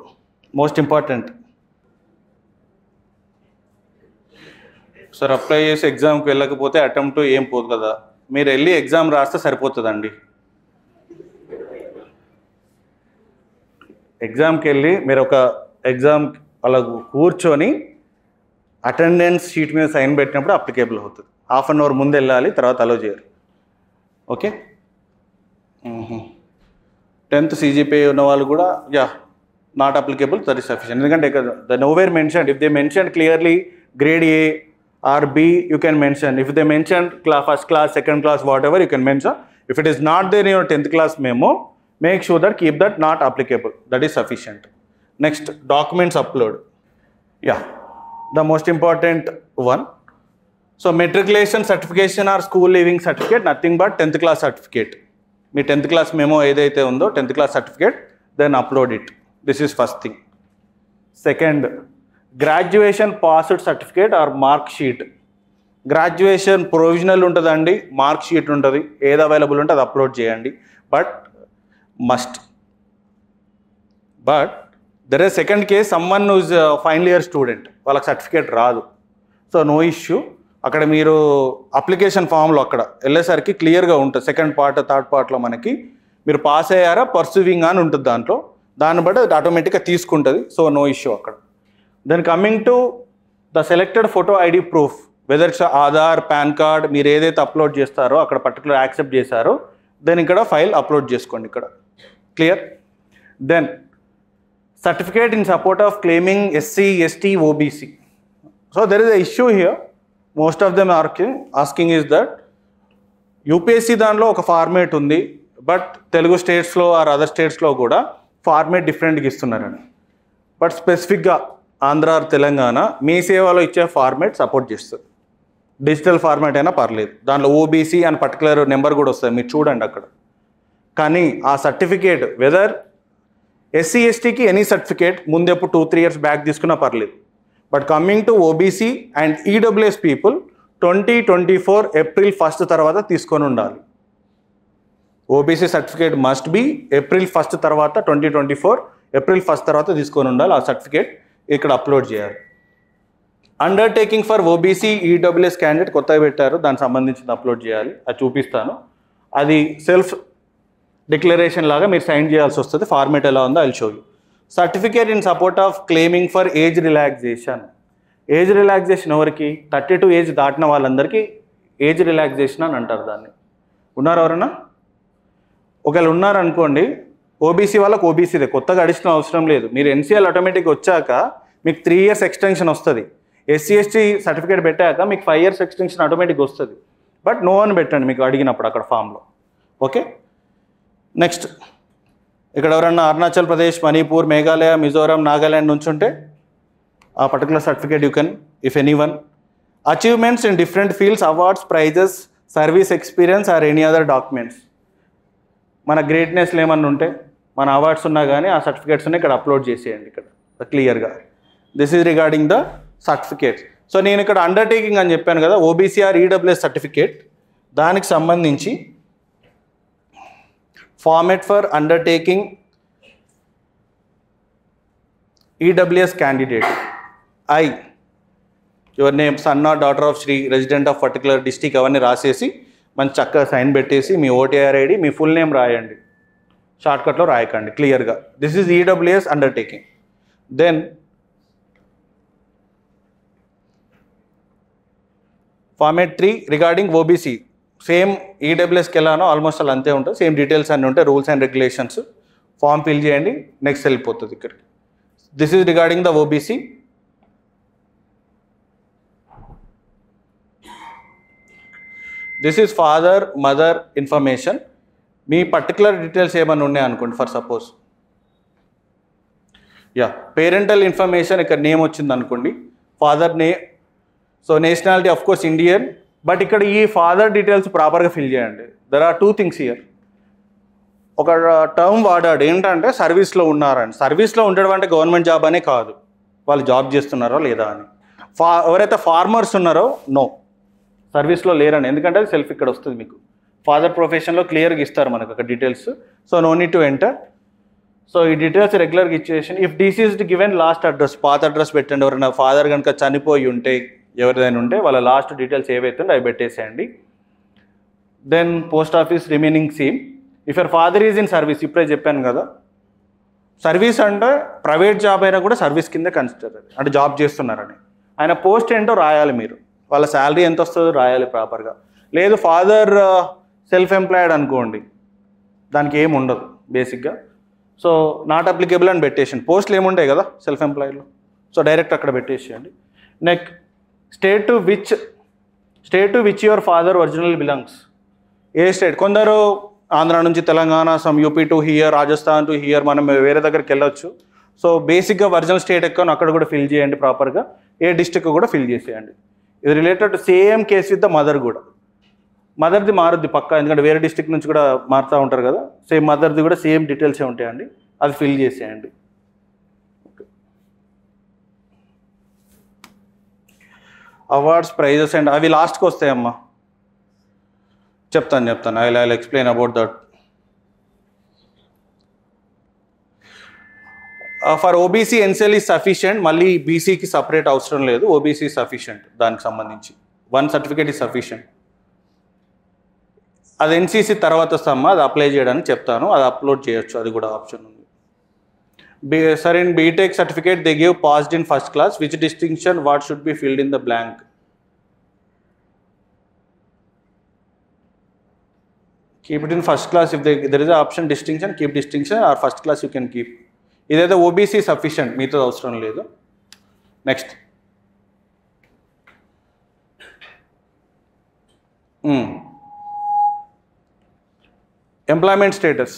[SPEAKER 1] most important. Sir apply చేసి ఎగ్జామ్కి వెళ్ళకపోతే అటెంప్ట్ ఏం పోదు కదా, మీరు వెళ్ళి ఎగ్జామ్ రాస్తే సరిపోతుందండి. ఎగ్జామ్కి వెళ్ళి మీరు ఒక ఎగ్జామ్ అలా కూర్చొని అటెండెన్స్ షీట్ మీద సైన్ పెట్టినప్పుడు అప్లికేబుల్ అవుతుంది. హాఫ్ అన్ అవర్ ముందు వెళ్ళాలి, తర్వాత అలో చేయరు. ఓకే, 10th CGPA ఉన్న వాళ్ళు కూడా not applicable, that is sufficient. ఎందుకంటే the nowhere mention, if they mention clearly grade A or B, you can mention. If they mentioned first class, second class, whatever, you can mention. If it is not there in your 10th class memo, make sure that keep that not applicable. That is sufficient. Next, documents upload. The most important one. So matriculation certification or school leaving certificate, nothing but 10th class certificate. Me 10th class memo edaithe undo 10th class certificate, then upload it. This is first thing. Second, graduation passed certificate or mark sheet. Graduation provisional ఉంటుందండి, మార్క్ షీట్ ఉంటుంది, ఏది అవైలబుల్ ఉంటే అది అప్లోడ్ చేయండి. But there is second case, someone whose final year student, వాళ్ళకి సర్టిఫికేట్ రాదు. So no issue. అక్కడ మీరు అప్లికేషన్ ఫామ్లో అక్కడ వెళ్ళేసరికి క్లియర్గా ఉంటుంది. సెకండ్ పార్ట్ థర్డ్ పార్ట్లో మనకి మీరు పాస్ అయ్యారా పర్సూవింగ్ అని ఉంటుంది దాంట్లో, దాన్ని బట్టి అది ఆటోమేటిక్గా తీసుకుంటుంది. సో నో ఇష్యూ అక్కడ. Then coming to the selected photo ID proof, whether it's Aadhaar, PAN card, మీరు ఏదైతే అప్లోడ్ చేస్తారో అక్కడ పర్టికులర్ యాక్సెప్ట్ చేశారో దెన్ ఇక్కడ ఫైల్ అప్లోడ్ చేసుకోండి ఇక్కడ. Clear? Then certificate in support of claiming SC, ST, OBC. So there is a issue here. Most of them asking is that UPSC దానిలో ఒక ఫార్మేట్ ఉంది, బట్ తెలుగు స్టేట్స్లో ఆర్ అదర్ స్టేట్స్లో కూడా ఫార్మేట్ డిఫరెంట్గా ఇస్తున్నారని. బట్ స్పెసిఫిక్గా ఆంధ్ర తెలంగాణ మీ సేవలో ఇచ్చే ఫార్మేట్ సపోర్ట్ చేస్తుంది. డిజిటల్ ఫార్మేట్ అయినా పర్లేదు, దాంట్లో OBC అని పర్టికులర్ నెంబర్ కూడా వస్తుంది, మీరు చూడండి అక్కడ. కానీ ఆ సర్టిఫికేట్ వెదర్ SC, STకి ఎనీ సర్టిఫికేట్ ముందెప్పుడు 2-3 years బ్యాక్ తీసుకున్నా పర్లేదు. But coming to OBC and EWS people 2024 April 1st తర్వాత తీసుకొని ఉండాలి. OBC certificate must be April 1st తర్వాత, 2024 April 1st తర్వాత తీసుకొని ఉండాలి. ఆ సర్టిఫికేట్ ఇక్కడ అప్లోడ్ చేయాలి. Undertaking for OBC, EWS candidate కొత్తగా పెట్టారు, దానికి సంబంధించింది అప్లోడ్ చేయాలి. అది చూపిస్తాను. అది సెల్ఫ్ డిక్లరేషన్ లాగా మీరు సైన్ చేయాల్సి వస్తుంది. ఫార్మేట్ ఎలా ఉందో I will show you. Certificate in support of claiming for age relaxation. Age relaxation ఎవరికి? 32 ఏజ్ దాటిన వాళ్ళందరికీ ఏజ్ రిలాక్సేషన్ అని అంటారు దాన్ని. ఉన్నారు ఎవరన్నా? ఒకవేళ ఉన్నారనుకోండి, ఓబీసీ వాళ్ళకి ఓబీసీదే, కొత్తగా అడిషనల్ అవసరం లేదు. మీరు ఎన్సీఎల్ ఆటోమేటిక్ వచ్చాక మీకు 3 years ఎక్స్టెన్షన్ వస్తుంది. ఎస్సీ ఎస్టీ సర్టిఫికేట్ పెట్టాక మీకు 5 years ఎక్స్టెన్షన్ ఆటోమేటిక్ వస్తుంది. బట్ నో అని పెట్టండి మీకు అడిగినప్పుడు అక్కడ ఫామ్లో. ఓకే, నెక్స్ట్ ఇక్కడ ఎవరన్నా అరుణాచల్ ప్రదేశ్, మణిపూర్, మేఘాలయ, మిజోరాం, నాగాల్యాండ్ నుంచి ఉంటే ఆ particular certificate you can, if any one. Achievements in different fields, awards, prizes, service experience or any other documents. మన గ్రేట్నెస్లు ఏమన్నా ఉంటే, మన అవార్డ్స్ ఉన్నా కానీ ఆ సర్టిఫికేట్స్ ఉన్నాయి ఇక్కడ అప్లోడ్ చేసేయండి ఇక్కడ క్లియర్గా. This is regarding the certificates. So నేను ఇక్కడ అండర్టేకింగ్ అని చెప్పాను కదా, ఓబీసీఆర్ ఈడబ్ల్యూఎస్ సర్టిఫికేట్, దానికి సంబంధించి format for undertaking EWS candidate. I your name, son or daughter of Shri, resident of particular district, అవన్నీ రాసేసి మంచి చక్కగా సైన్ పెట్టేసి మీ ఓటీఆర్ ఐడి, మీ ఫుల్ నేమ్ రాయండి, షార్ట్కట్లో రాయకండి క్లియర్గా. This is EWS undertaking. Then format 3 regarding OBC, same ఈడబ్ల్యూఎస్కి ఎలానో ఆల్మోస్ట్ అలా అంతే ఉంటుంది, సేమ్ డీటెయిల్స్ అన్నీ ఉంటాయి, rules and regulations. Form fill చేయండి, నెక్స్ట్ వెళ్ళిపోతుంది ఇక్కడికి. This is regarding the OBC. This is father mother information. మీ పర్టికులర్ డీటెయిల్స్ ఏమైనా ఉన్నాయి అనుకోండి, ఫర్ సపోజ్ పేరెంటల్ ఇన్ఫర్మేషన్, ఇక్కడ నేమ్ వచ్చింది అనుకోండి, father name. So nationality of course Indian, but ఇక్కడ ఈ ఫాదర్ డీటెయిల్స్ ప్రాపర్గా ఫిల్ చేయండి. There are 2 things here. ఒక టర్మ్ వాడాడు ఏంటంటే సర్వీస్లో ఉన్నారని. సర్వీస్లో ఉండడం అంటే గవర్నమెంట్ జాబ్ అనే కాదు, వాళ్ళు జాబ్ చేస్తున్నారో లేదా అని. ఎవరైతే ఫార్మర్స్ ఉన్నారో నో, సర్వీస్లో లేరని, ఎందుకంటే అది సెల్ఫ్ ఇక్కడ వస్తుంది మీకు. ఫాదర్ ప్రొఫెషన్లో క్లియర్గా ఇస్తారు మనకు అక్కడ details. So no need to enter. So ఈ డీటెయిల్స్ రెగ్యులర్గా ఇచ్చేసి, if deceased given last address, పాత అడ్రస్ పెట్టండి. ఎవరైనా ఫాదర్ కనుక చనిపోయి ఉంటే, ఎవరిదైనా ఉంటే వాళ్ళ లాస్ట్ డీటెయిల్స్ ఏవైతే ఉంటే అవి పెట్టేసేయండి. Then post office remaining same. If your father is in service, ఇప్పుడే చెప్పాను కదా, సర్వీస్ అంటే ప్రైవేట్ జాబ్ అయినా కూడా సర్వీస్ కింద కన్సిడర్, అంటే జాబ్ చేస్తున్నారని. ఆయన పోస్ట్ ఏంటో రాయాలి మీరు, వాళ్ళ శాలరీ ఎంత వస్తుందో రాయాలి ప్రాపర్గా. లేదు ఫాదర్ సెల్ఫ్ ఎంప్లాయిడ్ అనుకోండి, దానికి ఏమి ఉండదు బేసిక్గా. సో నాట్ అప్లికేబుల్ అని పెట్టేసి, పోస్టులు ఏముంటాయి కదా సెల్ఫ్ ఎంప్లాయిడ్లో, సో డైరెక్ట్ అక్కడ పెట్టేసేయండి. Next state to which your father original belongs. A state, కొందరు ఆంధ్ర నుంచి Telangana, some UP to hear, Rajasthan to hear, మనం వేరే దగ్గరికి వెళ్ళొచ్చు. సో బేసిక్గా ఒరిజినల్ స్టేట్ ఎక్కడో అక్కడ కూడా ఫిల్ చేయండి ప్రాపర్గా. ఏ డిస్ట్రిక్ట్ కూడా ఫిల్ చేసేయండి. ఇది related to same case with the mother కూడా. మదర్ది మారుద్ది పక్కా, ఎందుకంటే వేరే డిస్ట్రిక్ట్ నుంచి కూడా మారుతూ ఉంటారు కదా, సేమ్ మదర్ది కూడా సేమ్ డీటెయిల్సే ఉంటాయండి, అది ఫిల్ చేసేయండి. అవార్డ్స్, ప్రైజెస్ అండ్ అవి లాస్ట్కి వస్తాయమ్మా, చెప్తాను. I explain about that. For OBC NCL is sufficient. మళ్ళీ బీసీకి సపరేట్ అవసరం లేదు, ఓబీసీ సఫిషియంట్. దానికి సంబంధించి 1 certificate ఈజ్ సఫిషియంట్. అది ఎన్సీసీ తర్వాత వస్తామా, అది అప్లై చేయడానికి చెప్తాను, అది అప్లోడ్ చేయొచ్చు, అది కూడా ఆప్షన్ ఉంది. Sir in BTech certificate they give passed in first class, which distinction what should be filled in the blank. Keep it in first class. If there is option distinction, keep distinction, or first class you can keep. ఇదైతే ఓబీసీ సఫిషియంట్, మీతో అవసరం లేదు. Next employment status.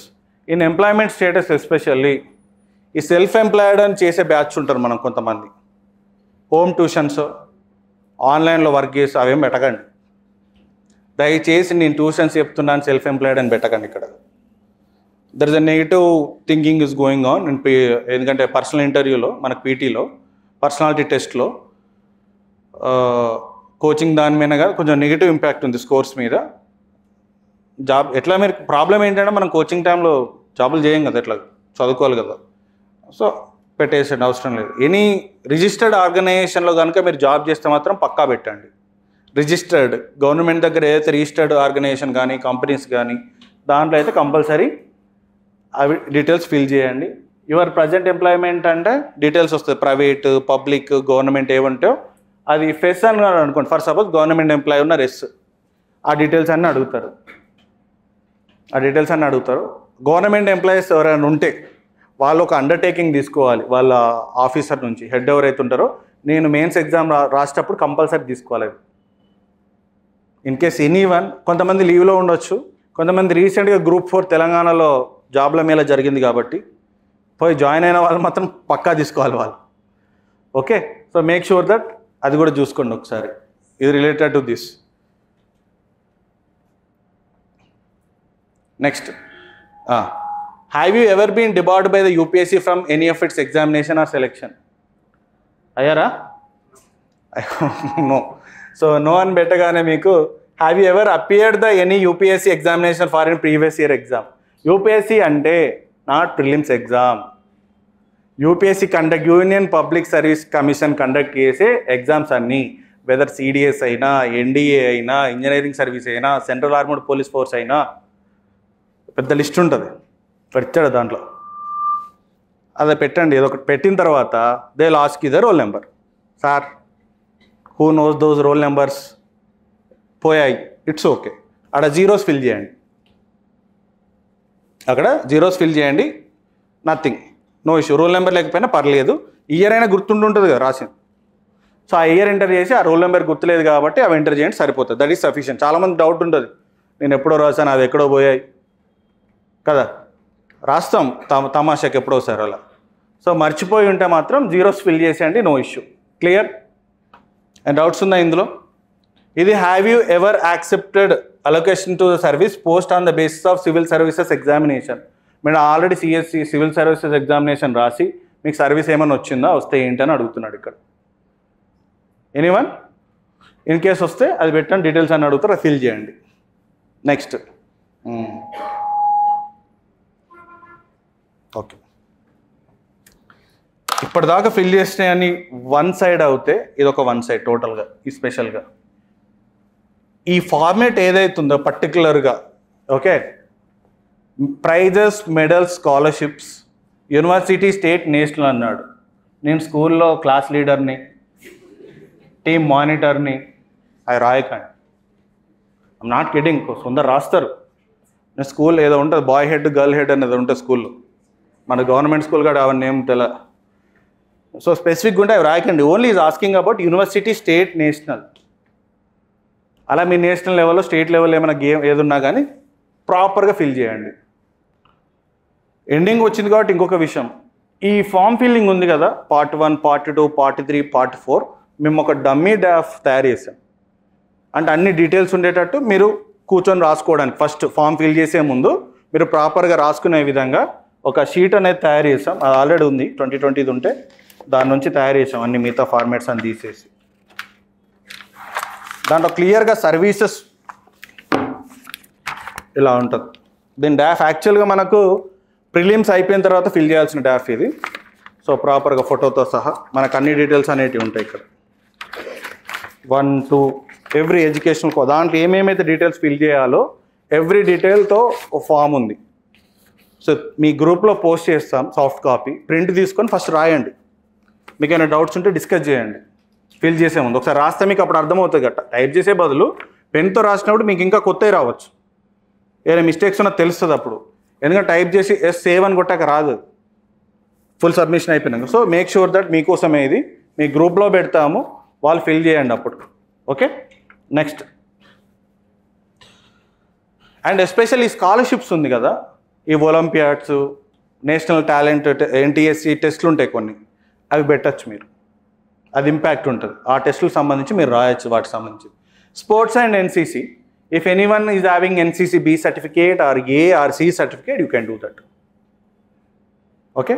[SPEAKER 1] In employment status especially ఈ సెల్ఫ్ ఎంప్లాయిడ్ అని చేసే బ్యాచ్ ఉంటారు మనం కొంతమంది, హోమ్ ట్యూషన్స్, ఆన్లైన్లో వర్క్ చేసి అవేం పెట్టకండి దయచేసి. నేను ట్యూషన్స్ చెప్తున్నాను సెల్ఫ్ ఎంప్లాయిడ్ అని పెట్టకండి. ఇక్కడ there is a negative thinking is going on. ఎందుకంటే పర్సనల్ ఇంటర్వ్యూలో, మనకు పీటీలో, పర్సనాలిటీ టెస్ట్లో, కోచింగ్ దాని మీద కొంచెం నెగిటివ్ ఇంపాక్ట్ ఉంది స్కోర్స్ మీద. జాబ్ ఎట్లా, మీరు ప్రాబ్లం ఏంటంటే మనం కోచింగ్ టైంలో జాబులు చేయం కదా, ఎట్లా చదువుకోవాలి కదా. సో పెట్టేసండి, అవసరం లేదు. ఎనీ రిజిస్టర్డ్ ఆర్గనైజేషన్లో కనుక మీరు జాబ్ చేస్తే మాత్రం పక్కా పెట్టండి. రిజిస్టర్డ్ గవర్నమెంట్ దగ్గర ఏదైతే రిజిస్టర్డ్ ఆర్గనైజేషన్ కానీ కంపెనీస్ కానీ దాంట్లో అయితే కంపల్సరీ అవి డీటెయిల్స్ ఫిల్ చేయండి. యువర్ ప్రజెంట్ ఎంప్లాయ్మెంట్ అంటే డీటెయిల్స్ వస్తుంది, ప్రైవేట్, పబ్లిక్, గవర్నమెంట్ ఏమంటో అది ఫెస్ అని అనుకోండి. ఫర్ సపోజ్ గవర్నమెంట్ ఎంప్లాయీ ఉన్న రెస్, ఆ డీటెయిల్స్ అన్నీ అడుగుతారు. గవర్నమెంట్ ఎంప్లాయీస్ ఎవరైనా ఉంటే వాళ్ళు ఒక అండర్టేకింగ్ తీసుకోవాలి వాళ్ళ ఆఫీసర్ నుంచి, హెడ్ ఎవరైతే ఉంటారో, నేను మెయిన్స్ ఎగ్జామ్ రాసేటప్పుడు కంపల్సరీ తీసుకోవాలి. ఇన్ కేస్ ఎనీవన్, కొంతమంది లీవ్లో ఉండొచ్చు, కొంతమంది రీసెంట్గా గ్రూప్ 4 తెలంగాణలో జాబ్ల మేళ జరిగింది కాబట్టి పోయి జాయిన్ అయిన వాళ్ళు మాత్రం పక్కా తీసుకోవాలి వాళ్ళు. Okay, so make sure that అది కూడా చూసుకోండి ఒకసారి, ఇది related to this. Next, have you ever been debarred by the UPSC from any of its examination or selection? అయ్యారా? నో. సో నో అని పెట్టగానే మీకు have you ever appeared the any UPSC examination far in previous year exam? UPSC అంటే not prelims exam. UPSC conduct, union public service commission conduct చేసే ఎగ్జామ్స్ అన్నీ, వెదర్ సిడిఎస్ అయినా, ఎన్డీఏ అయినా, ఇంజనీరింగ్ సర్వీస్ అయినా, సెంట్రల్ ఆర్మ్డ్ పోలీస్ ఫోర్స్ అయినా, పెద్ద లిస్ట్ ఉంటుంది పెట్టాడు దాంట్లో. అదే పెట్టండి, ఏదో ఒకటి పెట్టిన తర్వాత దే లాస్ట్కి ఇదే roll number. Sir who knows those roll numbers? పోయాయి, ఇట్స్ ఓకే. అక్కడ జీరోస్ ఫిల్ చేయండి, అక్కడ జీరోస్ ఫిల్ చేయండి, nothing, no issue. Roll number లేకపోయినా పర్లేదు, ఇయర్ అయినా గుర్తుంటుంటుంది కదా రాసింది. సో ఆ ఇయర్ ఎంటర్ చేసి ఆ రోల్ నెంబర్ గుర్తులేదు కాబట్టి అవి ఎంటర్ చేయండి, సరిపోతుంది. That is sufficient. చాలామంది డౌట్ ఉంటుంది, నేను ఎప్పుడో రాశాను, అది ఎక్కడో పోయాయి కదా, రాస్తాం తమాషాకి ఎప్పుడో సార్ అలా. సో మర్చిపోయి ఉంటే మాత్రం జీరోస్ ఫిల్ చేసేయండి, no issue. Clear? And doubts ఉందా ఇందులో? ఇది have you ever accepted allocation to the service post on the basis of civil services examination? మీరు already CSC civil services examination రాసి మీకు సర్వీస్ ఏమైనా వచ్చిందా, వస్తే ఏంటని అడుగుతున్నాడు ఇక్కడ. ఎనీవన్? ఇన్ కేస్ వస్తే అది పెట్టండి, డీటెయిల్స్ అని అడుగుతారు, అది ఫిల్ చేయండి. నెక్స్ట్, ఓకే, ఇప్పటిదాకా ఫిల్ చేసినాయని వన్ సైడ్ అవుతే ఇది ఒక వన్ సైడ్ టోటల్గా. ఈ స్పెషల్గా ఈ ఫార్మేట్ ఏదైతుందో పర్టికులర్గా, okay, prizes, medals, scholarships, university, state, national అన్నాడు. నేను స్కూల్లో క్లాస్ లీడర్ని, టీమ్ మానిటర్ని, అవి రాయకండి. ఐమ్ నాట్ కిడింగ్, కొందరు రాస్తారు. నేను స్కూల్ ఏదో ఉంటుంది, బాయ్ హెడ్, గర్ల్ హెడ్ అనేది ఉంటుంది స్కూల్లో, మన గవర్నమెంట్ స్కూల్ కూడా అవన్నీ ఏం తెల. సో స్పెసిఫిక్గా ఉంటే అవి రాయకండి. Only is asking about university, state, national. అలా మీ నేషనల్ లెవెల్లో, స్టేట్ లెవెల్ ఏమైనా గేమ్ ఏదున్నా కానీ ప్రాపర్గా ఫిల్ చేయండి. ఎండింగ్ వచ్చింది కాబట్టి ఇంకొక విషయం, ఈ ఫామ్ ఫిల్లింగ్ ఉంది కదా, పార్ట్ 1, పార్ట్ 2, పార్ట్ 3, పార్ట్ 4, మేము ఒక డమ్మీ డ్రాఫ్ట్ తయారు చేసాం. అంటే అన్ని డీటెయిల్స్ ఉండేటట్టు మీరు కూర్చొని రాసుకోవడానికి, ఫస్ట్ ఫామ్ ఫిల్ చేసే ముందు మీరు ప్రాపర్గా రాసుకునే విధంగా ఒక షీట్ అనేది తయారు చేసాం. అది ఆల్రెడీ ఉంది, 2020 ఉంటే దాని నుంచి తయారు చేసాం, అన్ని మిగతా ఫార్మాట్స్ అని తీసేసి. దాంట్లో క్లియర్గా సర్వీసెస్ ఇలా ఉంటుంది. దీని డాఫ్ యాక్చువల్గా మనకు ప్రిలిమ్స్ అయిపోయిన తర్వాత ఫిల్ చేయాల్సిన డాఫ్ ఇది. సో ప్రాపర్గా ఫోటోతో సహా మనకు అన్ని డీటెయిల్స్ అనేటివి ఉంటాయి ఇక్కడ. 1, 2 ఎవ్రీ ఎడ్యుకేషనల్ దాంట్లో ఏమేమైతే డీటెయిల్స్ ఫిల్ చేయాలో ఎవ్రీ డీటెయిల్తో ఒక ఫామ్ ఉంది. సో మీ గ్రూప్లో పోస్ట్ చేస్తాం, సాఫ్ట్ కాపీ ప్రింట్ తీసుకొని ఫస్ట్ రాయండి. మీకు ఏమైనా డౌట్స్ ఉంటే డిస్కస్ చేయండి ఫిల్ చేసే ముందు. ఒకసారి రాస్తే మీకు అప్పుడు అర్థమవుతుంది గట్ట. టైప్ చేసే బదులు పెన్తో రాసినప్పుడు మీకు ఇంకా కొత్తవి రావచ్చు, ఏదైనా మిస్టేక్స్ ఉన్నా తెలుస్తుంది అప్పుడు. ఎందుకంటే టైప్ చేసి సేవ్ అని కొట్టాక రాదు, ఫుల్ సబ్మిషన్ అయిపోయినాక. సో మేక్ షూర్ దట్ మీకోసమే ఇది, మీ గ్రూప్లో పెడతాము, వాళ్ళు ఫిల్ చేయండి అప్పుడు. Okay, next. And especially scholarships ఉంది కదా, ఈ ఒలింపియాడ్స్, నేషనల్ టాలెంట్, ఎన్టీఎస్సీ టెస్ట్లు ఉంటాయి కొన్ని, అవి పెట్టచ్చు మీరు. అది ఇంపాక్ట్ ఉంటుంది, ఆ టెస్టులకు సంబంధించి మీరు రాయొచ్చు వాటికి సంబంధించి. Sports and NCC, if anyone is having NCC B certificate or A or C certificate, you can do that. Okay,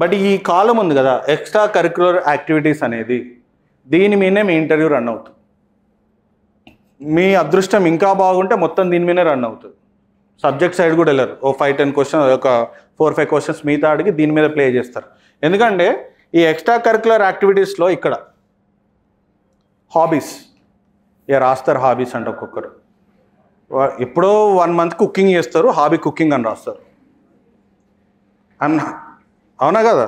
[SPEAKER 1] but ఈ కాలం ఉంది కదా ఎక్స్ట్రా కరిక్యులర్ యాక్టివిటీస్ అనేది, దీని మీదనే మీ ఇంటర్వ్యూ రన్ అవుతుంది. మీ అదృష్టం ఇంకా బాగుంటే మొత్తం దీని మీదనే రన్ అవుతుంది. సబ్జెక్ట్ సైడ్ కూడా వెళ్ళరు. ఓ 5-10 క్వశ్చన్స్, ఒక 4-5 క్వశ్చన్స్ మిగతా అడిగి దీని మీద ప్లే చేస్తారు. ఎందుకంటే ఈ ఎక్స్ట్రా కరిక్యులర్ యాక్టివిటీస్లో ఇక్కడ హాబీస్ రాస్తారు. హాబీస్ అంటే ఒక్కొక్కరు ఎప్పుడో 1 month కుకింగ్ చేస్తారు, హాబీ కుకింగ్ అని రాస్తారు అవునా కదా.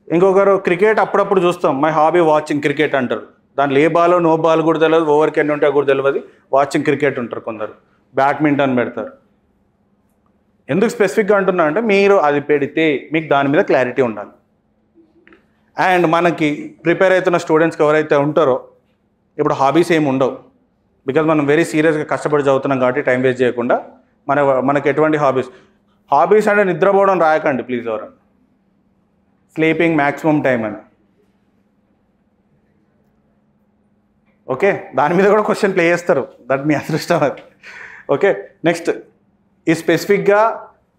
[SPEAKER 1] ఇంకొకరు క్రికెట్ అప్పుడప్పుడు చూస్తాం, మై హాబీ వాచింగ్ క్రికెట్ అంటారు. దాంట్లో ఏ బాల్ నో బాల్ కూడా తెలియదు, ఓవర్కి ఎన్ని ఉంటాయో కూడా తెలియదు, వాచింగ్ క్రికెట్ ఉంటారు. కొందరు బ్యాడ్మింటన్ పెడతారు. ఎందుకు స్పెసిఫిక్గా అంటున్నా అంటే మీరు అది పెడితే మీకు దాని మీద క్లారిటీ ఉండాలి. అండ్ మనకి ప్రిపేర్ అవుతున్న స్టూడెంట్స్కి ఎవరైతే ఉంటారో ఇప్పుడు హాబీస్ ఏమి ఉండవు, బికాజ్ మనం వెరీ సీరియస్గా కష్టపడి చదువుతున్నాం కాబట్టి టైం వేస్ట్ చేయకుండా మనకి ఎటువంటి హాబీస్ అంటే నిద్రపోవడం రాయకండి ప్లీజ్ ఎవరన్నా. స్లీపింగ్ మ్యాక్సిమం టైం అని. ఓకే, దాని మీద కూడా క్వశ్చన్ ప్లే చేస్తారు, దట్ మీ అదృష్టం అది. ఓకే, నెక్స్ట్ ఈ స్పెసిఫిక్గా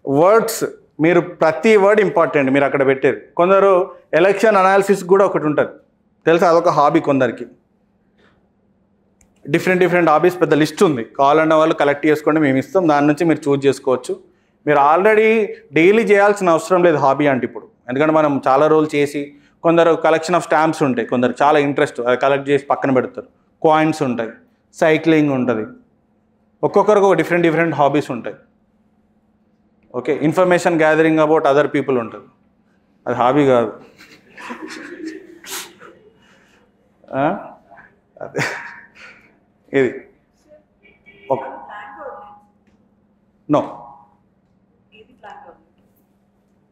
[SPEAKER 1] వర్డ్స్, మీరు ప్రతి వర్డ్ ఇంపార్టెంట్ మీరు అక్కడ పెట్టేది. కొందరు ఎలక్షన్ అనాలిసిస్ కూడా ఒకటి ఉంటుంది తెలుసా, అదొక హాబీ కొందరికి. డిఫరెంట్ హాబీస్ పెద్ద లిస్ట్ ఉంది, కావాలన్న వాళ్ళు కలెక్ట్ చేసుకోండి, మేము ఇస్తాం, దాని నుంచి మీరు చూజ్ చేసుకోవచ్చు. మీరు ఆల్రెడీ డైలీ చేయాల్సిన అవసరం లేదు హాబీ అంటే ఇప్పుడు, ఎందుకంటే మనం చాలా రోజులు చేసి. కొందరు కలెక్షన్ ఆఫ్ స్టాంప్స్ ఉంటాయి, కొందరు చాలా ఇంట్రెస్ట్ అది కలెక్ట్ చేసి పక్కన పెడతారు. కాయిన్స్ ఉంటాయి, సైక్లింగ్ ఉంటుంది, ఒక్కొక్కరికి ఒక డిఫరెంట్ హాబీస్ ఉంటాయి. Okay, information gathering about other people ఉంటుంది, అది హాబీ కాదు. అదే ఇది ఓకే. నో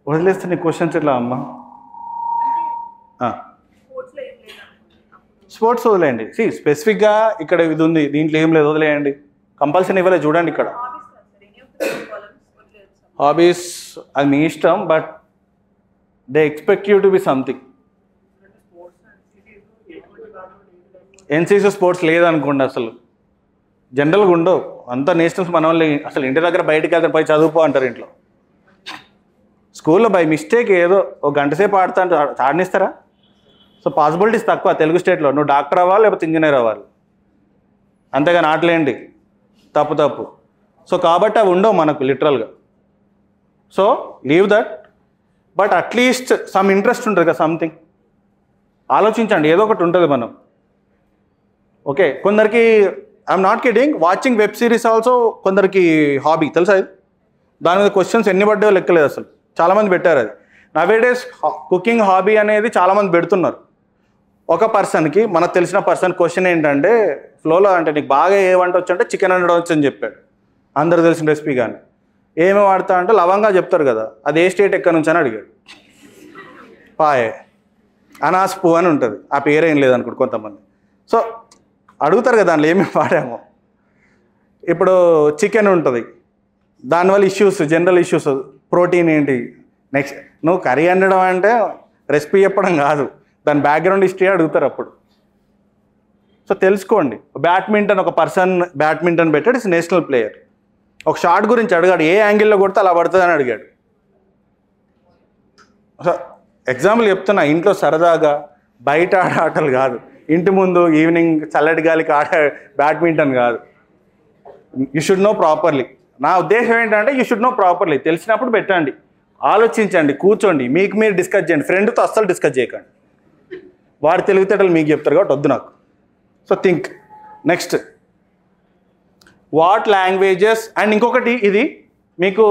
[SPEAKER 1] వదిలేస్తే నీ క్వశ్చన్స్ ఎట్లా అమ్మా? స్పోర్ట్స్ వదిలేయండి. స్పెసిఫిక్గా ఇక్కడ ఇది ఉంది, దీంట్లో ఏం లేదు, వదిలేయండి. కంపల్సరీ ఇవ్వలేదు చూడండి ఇక్కడ. హాబీస్ అది మీ ఇష్టం, but they expect you to be something. NCC sports లేదనుకోండి, అసలు జనరల్గా ఉండవు అంత. నేషనల్స్ మన వాళ్ళు అసలు ఇంటి దగ్గర బయటకు వెళ్తే పోయి చదువుకో అంటారు ఇంట్లో. స్కూల్లో బై మిస్టేక్ ఏదో ఒక గంట సేపు ఆడుతా ఆడనిస్తారా? సో పాసిబిలిటీస్ తక్కువ తెలుగు స్టేట్లో. నువ్వు డాక్టర్ అవ్వాలి లేకపోతే ఇంజనీర్ అవ్వాలి, అంతేగాని ఆటలేండి తప్పు. సో కాబట్టి అవి ఉండవు మనకు లిటరల్గా. So leave that, but at least some interest ఉంటుంది కదా, సంథింగ్ ఆలోచించండి, ఏదో ఒకటి ఉంటుంది మనం. ఓకే, కొందరికి I'm not kidding, watching web series also కొందరికి హాబీ తెలుసా. ఇది దాని మీద క్వశ్చన్స్ ఎన్ని పడ్డాయో లెక్కలేదు అసలు, చాలామంది పెట్టారు అది. నవేడేస్ కుకింగ్ హాబీ అనేది చాలామంది పెడుతున్నారు. ఒక పర్సన్కి, మనకు తెలిసిన పర్సన్ క్వశ్చన్ ఏంటంటే ఫ్లోలో, అంటే నీకు బాగా ఏ వంట వచ్చు అంటే చికెన్ వండవచ్చు అని చెప్పాడు. అందరు తెలిసిన రెసిపీ. కానీ ఏమేమి వాడతా అంటే లవంగా చెప్తారు కదా, అది ఏ స్టేట్ ఎక్కడి నుంచి అని అడిగాడు. పాయే అనాస్ పువ్వు అని ఉంటుంది, ఆ పేరేం లేదనుకోండి కొంతమంది. సో అడుగుతారు కదా దాంట్లో ఏమేమి వాడామో. ఇప్పుడు చికెన్ ఉంటుంది, దానివల్ల ఇష్యూస్, జనరల్ ఇష్యూస్, ప్రోటీన్ ఏంటి. నెక్స్ట్ నువ్వు కర్రీ వండడం అంటే రెసిపీ చెప్పడం కాదు, దాని బ్యాక్గ్రౌండ్ హిస్టరీ అడుగుతారు అప్పుడు. సో తెలుసుకోండి. బ్యాడ్మింటన్, ఒక పర్సన్ బ్యాడ్మింటన్ పెట్టాడు, ఇట్స్ నేషనల్ ప్లేయర్. ఒక షాట్ గురించి అడిగాడు, ఏ యాంగిల్లో కొడితే అలా పడుతుంది అని అడిగాడు. సో ఎగ్జాంపుల్ చెప్తున్నా, ఇంట్లో సరదాగా బయట ఆడే ఆటలు కాదు, ఇంటి ముందు ఈవినింగ్ చల్లటి గాలికి ఆడే బ్యాడ్మింటన్ కాదు. You should know properly. నా ఉద్దేశం ఏంటంటే యూ షుడ్ నో ప్రాపర్లీ. తెలిసినప్పుడు పెట్టండి, ఆలోచించండి, కూర్చోండి, మీకు మీరు డిస్కస్ చేయండి. ఫ్రెండ్తో అస్సలు డిస్కస్ చేయకండి, వాడి తెలివితేటలు మీకు చెప్తారు కాబట్టి వద్దు నాకు. So think. Next what languages. And ఇంకొకటి, ఇది మీకు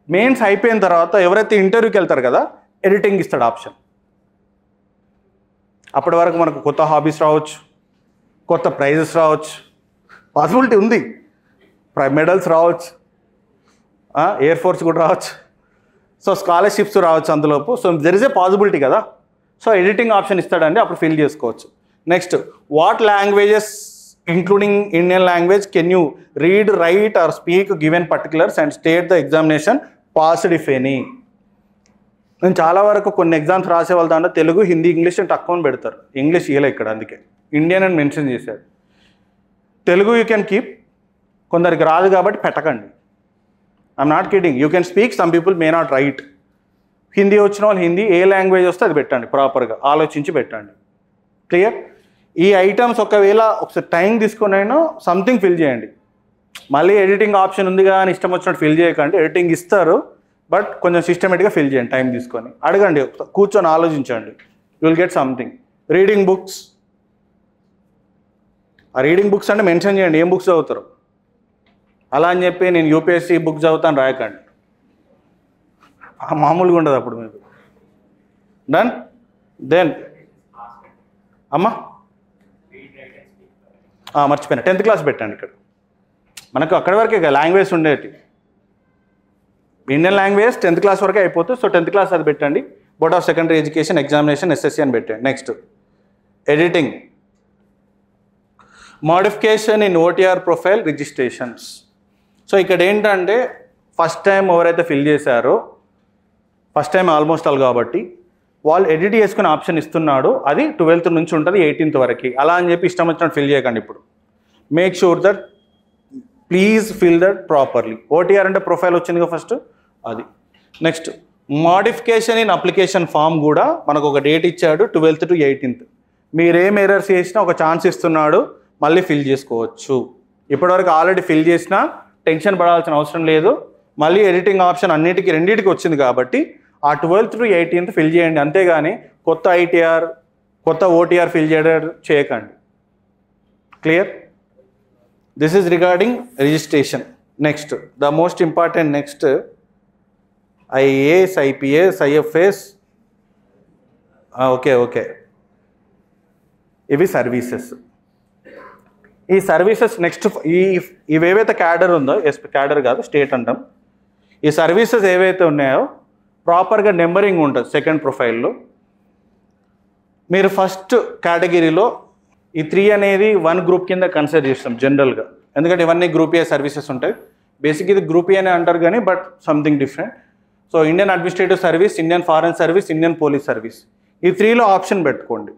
[SPEAKER 1] మెయిన్స్ అయిపోయిన తర్వాత ఎవరైతే ఇంటర్వ్యూకి వెళ్తారు కదా, ఎడిటింగ్ ఇస్తాడు ఆప్షన్. అప్పటి వరకు మనకు కొత్త హాబీస్ రావచ్చు, కొత్త ప్రైజెస్ రావచ్చు, పాసిబిలిటీ ఉంది, మెడల్స్ రావచ్చు, ఎయిర్ ఫోర్స్ కూడా రావచ్చు, సో స్కాలర్షిప్స్ రావచ్చు అందులోపు. So there is a possibility కదా. సో ఎడిటింగ్ ఆప్షన్ ఇస్తాడండి, అప్పుడు ఫిల్ చేసుకోవచ్చు. Next, what languages including Indian language can you read, write or speak given particulars and state the examination passed if any. నేను చాలా వరకు కొన్ని ఎగ్జామ్స్ రాసే వాళ్ళ దాంట్లో తెలుగు, హిందీ, ఇంగ్లీష్ తక్కువ పెడతారు. ఇంగ్లీష్ ఇవ్వలే ఇక్కడ, అందుకే ఇండియన్ అని మెన్షన్ చేశాడు. తెలుగు యూ కెన్ కీప్, కొందరికి రాదు కాబట్టి పెట్టకండి. I'm not kidding, you can speak, some people may not right. Hindi వచ్చిన వాళ్ళు హిందీ, ఏ లాంగ్వేజ్ వస్తే అది పెట్టండి, ప్రాపర్గా ఆలోచించి పెట్టండి. క్లియర్? ఈ ఐటమ్స్ ఒకవేళ ఒకసారి టైం తీసుకొని అయినా సంథింగ్ ఫిల్ చేయండి. మళ్ళీ ఎడిటింగ్ ఆప్షన్ ఉంది కదా అని ఇష్టం వచ్చినట్టు ఫిల్ చేయకండి. ఎడిటింగ్ ఇస్తారు, బట్ కొంచెం సిస్టమేటిక్గా ఫిల్ చేయండి, టైం తీసుకొని అడగండి, కూర్చొని ఆలోచించండి. You will get something. Reading books, ఆ రీడింగ్ బుక్స్ అంటే మెన్షన్ చేయండి ఏం బుక్స్ చదువుతారు. అలా అని చెప్పి నేను యూపీఎస్సీ బుక్ చదువుతాను రాయకండి, మామూలుగా ఉండదు అప్పుడు మీకు. డన్. దెన్ అమ్మా మర్చిపోయినా, 10th క్లాస్ పెట్టండి. ఇక్కడ మనకు అక్కడి వరకే లాంగ్వేజ్ ఉండేటి. ఇండియన్ లాంగ్వేజ్ 10th క్లాస్ వరకే అయిపోతుంది. సో 10th క్లాస్ అది పెట్టండి. Board of secondary education examination SSC అని పెట్టండి. Next editing, modification in OTR profile registrations. So ఇక్కడ ఏంటంటే ఫస్ట్ టైం ఎవరైతే ఫిల్ చేశారో, ఫస్ట్ టైం ఆల్మోస్ట్ ఆల్ కాబట్టి వాళ్ళు ఎడిట్ చేసుకునే ఆప్షన్ ఇస్తున్నాడు. అది 12th నుంచి ఉంటుంది 18th వరకు. అలా అని చెప్పి ఇష్టం వచ్చినట్టు ఫిల్ చేయకండి. ఇప్పుడు make sure that please fill that properly. OTR అంటే ప్రొఫైల్ వచ్చింది కదా ఫస్ట్, అది. Next modification in application form కూడా మనకు ఒక డేట్ ఇచ్చాడు 12th to 18th. మీరేం ఎర్రర్స్ చేసినా ఒక ఛాన్స్ ఇస్తున్నాడు, మళ్ళీ ఫిల్ చేసుకోవచ్చు. ఇప్పటివరకు ఆల్రెడీ ఫిల్ చేసినా టెన్షన్ పడాల్సిన అవసరం లేదు. మళ్ళీ ఎడిటింగ్ ఆప్షన్ రెండింటికి వచ్చింది కాబట్టి ఆ 12th to 18th ఫిల్ చేయండి. అంతేగాని కొత్త ITR కొత్త OTR ఫిల్ చేయకండి. Clear? This is regarding registration. Next the most important, next IAS, IPS, IFS. Okay, ఇవి సర్వీసెస్. ఈ సర్వీసెస్ నెక్స్ట్ ఇవేవైతే క్యాడర్ ఉందో, క్యాడర్ కాదు స్టేట్ అంటాం, ఈ సర్వీసెస్ ఏవైతే ఉన్నాయో ప్రాపర్గా నెంబరింగ్ ఉంటుంది సెకండ్ ప్రొఫైల్లో. మీరు ఫస్ట్ కేటగిరీలో ఈ 3 అనేది 1 గ్రూప్ కింద కన్సిడర్ చేస్తాం జనరల్గా, ఎందుకంటే ఇవన్నీ గ్రూప్ ఏ సర్వీసెస్ ఉంటాయి. బేసిక్ ఇది గ్రూప్ ఏ అనే అంటారు కానీ but something different. So Indian administrative service, Indian foreign service, Indian police service, ఈ 3లో ఆప్షన్ పెట్టుకోండి.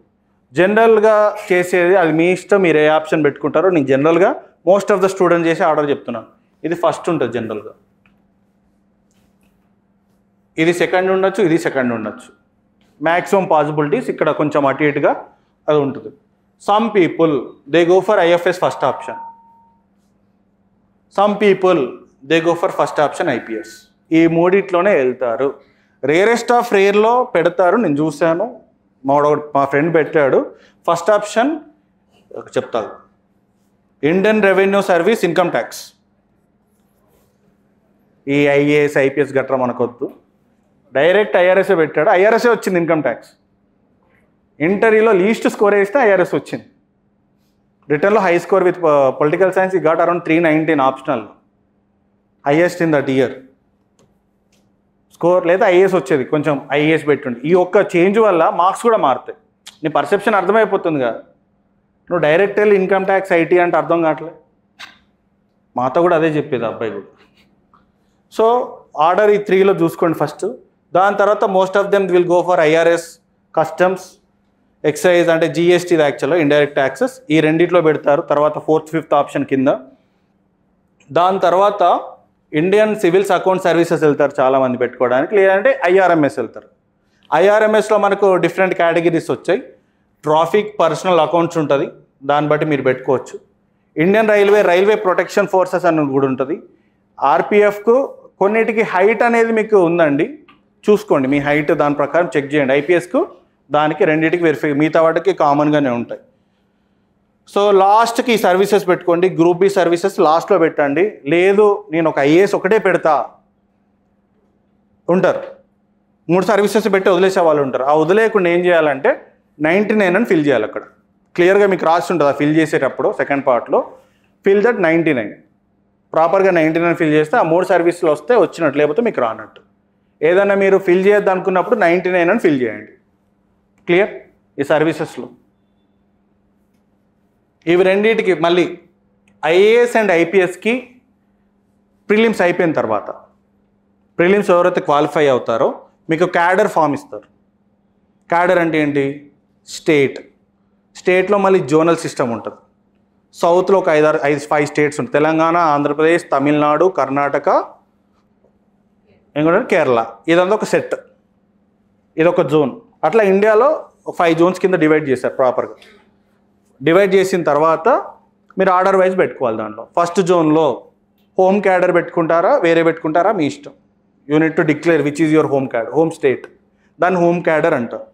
[SPEAKER 1] జనరల్గా చేసేది అది మీ ఇష్టం, మీరు ఏ ఆప్షన్ పెట్టుకుంటారో. నేను జనరల్గా మోస్ట్ ఆఫ్ ద స్టూడెంట్ చేసి ఆర్డర్ చెప్తున్నాను. ఇది ఫస్ట్ ఉంటుంది జనరల్గా, ఇది సెకండ్ ఉండొచ్చు, ఇది సెకండ్ ఉండొచ్చు. మ్యాక్సిమం పాసిబిలిటీస్ ఇక్కడ కొంచెం అటు ఇటుగా అది ఉంటుంది. Some people they go for IFS first option, some people they go for first option IPS. ఈ మూడిట్లోనే వెళ్తారు. రేరెస్ట్ ఆఫ్ రేర్లో పెడతారు, నేను చూశాను, మా ఫ్రెండ్ పెట్టాడు. ఫస్ట్ ఆప్షన్ చెప్తాను, Indian revenue service, income tax. ఈ IAS, IPS గట్రా మనకొద్దు, డైరెక్ట్ IRS పెట్టాడు. IRS వచ్చింది ఇన్కమ్ ట్యాక్స్. ఇంటర్వ్యూలో లీస్ట్ స్కోర్ వేస్తే IRS వచ్చింది. రిటర్న్లో high score with political science he got around 319 optional, highest in that year score. లేదా IAS వచ్చేది, కొంచెం IAS పెట్టుండి. ఈ ఒక్క చేంజ్ వల్ల మార్క్స్ కూడా మారుతాయి. నీ పర్సెప్షన్ అర్థమైపోతుంది కదా. నువ్వు డైరెక్ట్ వెళ్ళి ఇన్కమ్ ట్యాక్స్ IT అంటే అర్థం కావట్లే. మాతో కూడా అదే చెప్పేది అబ్బాయి కూడా. సో ఆర్డర్ ఈ 3లో చూసుకోండి ఫస్ట్. దాని తర్వాత most of them will go for IRS, customs, excise అంటే GST యాక్చువల్గా ఇండైరెక్ట్ ట్యాక్సెస్. ఈ రెండిట్లో పెడతారు. తర్వాత 4th, 5th ఆప్షన్ కింద. దాని తర్వాత ఇండియన్ సివిల్స్ అకౌంట్ సర్వీసెస్ వెళ్తారు చాలామంది పెట్టుకోవడానికి, లేదంటే IRMS వెళ్తారు. IRMSలో మనకు డిఫరెంట్ కేటగిరీస్ వచ్చాయి. ట్రాఫిక్, పర్సనల్ అకౌంట్స్ ఉంటుంది, దాన్ని బట్టి మీరు పెట్టుకోవచ్చు. ఇండియన్ రైల్వే ప్రొటెక్షన్ ఫోర్సెస్ అని కూడా ఉంటుంది. RPFకు కొన్నిటికి హైట్ అనేది మీకు ఉందండి, చూసుకోండి మీ హైట్, దాని ప్రకారం చెక్ చేయండి. IPSకు దానికి రెండింటికి వెరిఫై, మిగతా వాటికి కామన్గానే ఉంటాయి. సో లాస్ట్కి ఈ సర్వీసెస్ పెట్టుకోండి. గ్రూప్ B సర్వీసెస్ లాస్ట్లో పెట్టండి. లేదు నేను ఒక IAS ఒకటే పెడతా ఉంటారు, 3 సర్వీసెస్ పెట్టి వదిలేసే వాళ్ళు ఉంటారు. ఆ వదిలేయకుండా ఏం చేయాలంటే 99 అని ఫిల్ చేయాలి. అక్కడ క్లియర్గా మీకు రాసి ఉంటుంది ఆ ఫిల్ చేసేటప్పుడు సెకండ్ పార్ట్లో, ఫిల్ దట్ 99. ప్రాపర్గా 99 ఫిల్ చేస్తే ఆ 3 సర్వీసులు వస్తే వచ్చినట్టు, లేకపోతే మీకు రానట్టు. ఏదైనా మీరు ఫిల్ చేయొద్దు అనుకున్నప్పుడు 99 అని ఫిల్ చేయండి. క్లియర్? ఈ సర్వీసెస్లో ఇవి రెండింటికి మళ్ళీ IAS అండ్ IPSకి ప్రిలిమ్స్ అయిపోయిన తర్వాత, ప్రిలిమ్స్ ఎవరైతే క్వాలిఫై అవుతారో మీకు క్యాడర్ ఫామ్ ఇస్తారు. క్యాడర్ అంటే ఏంటి? స్టేట్లో మళ్ళీ జోనల్ సిస్టమ్ ఉంటుంది. సౌత్లో ఒక 5 స్టేట్స్ ఉంటాయి, తెలంగాణ, ఆంధ్రప్రదేశ్, తమిళనాడు, కర్ణాటక, ఇంకోటి కేరళ. ఇదంతా ఒక సెట్, ఇదొక జోన్. అట్లా ఇండియాలో 5 జోన్స్ కింద డివైడ్ చేశారు. ప్రాపర్గా డివైడ్ చేసిన తర్వాత మీరు ఆర్డర్ వైజ్ పెట్టుకోవాలి. దాంట్లో ఫస్ట్ జోన్లో హోమ్ క్యాడర్ పెట్టుకుంటారా, వేరే పెట్టుకుంటారా మీ ఇష్టం. Unit to declare which is your home cadre, home state, దాన్ని హోమ్ క్యాడర్ అంటారు.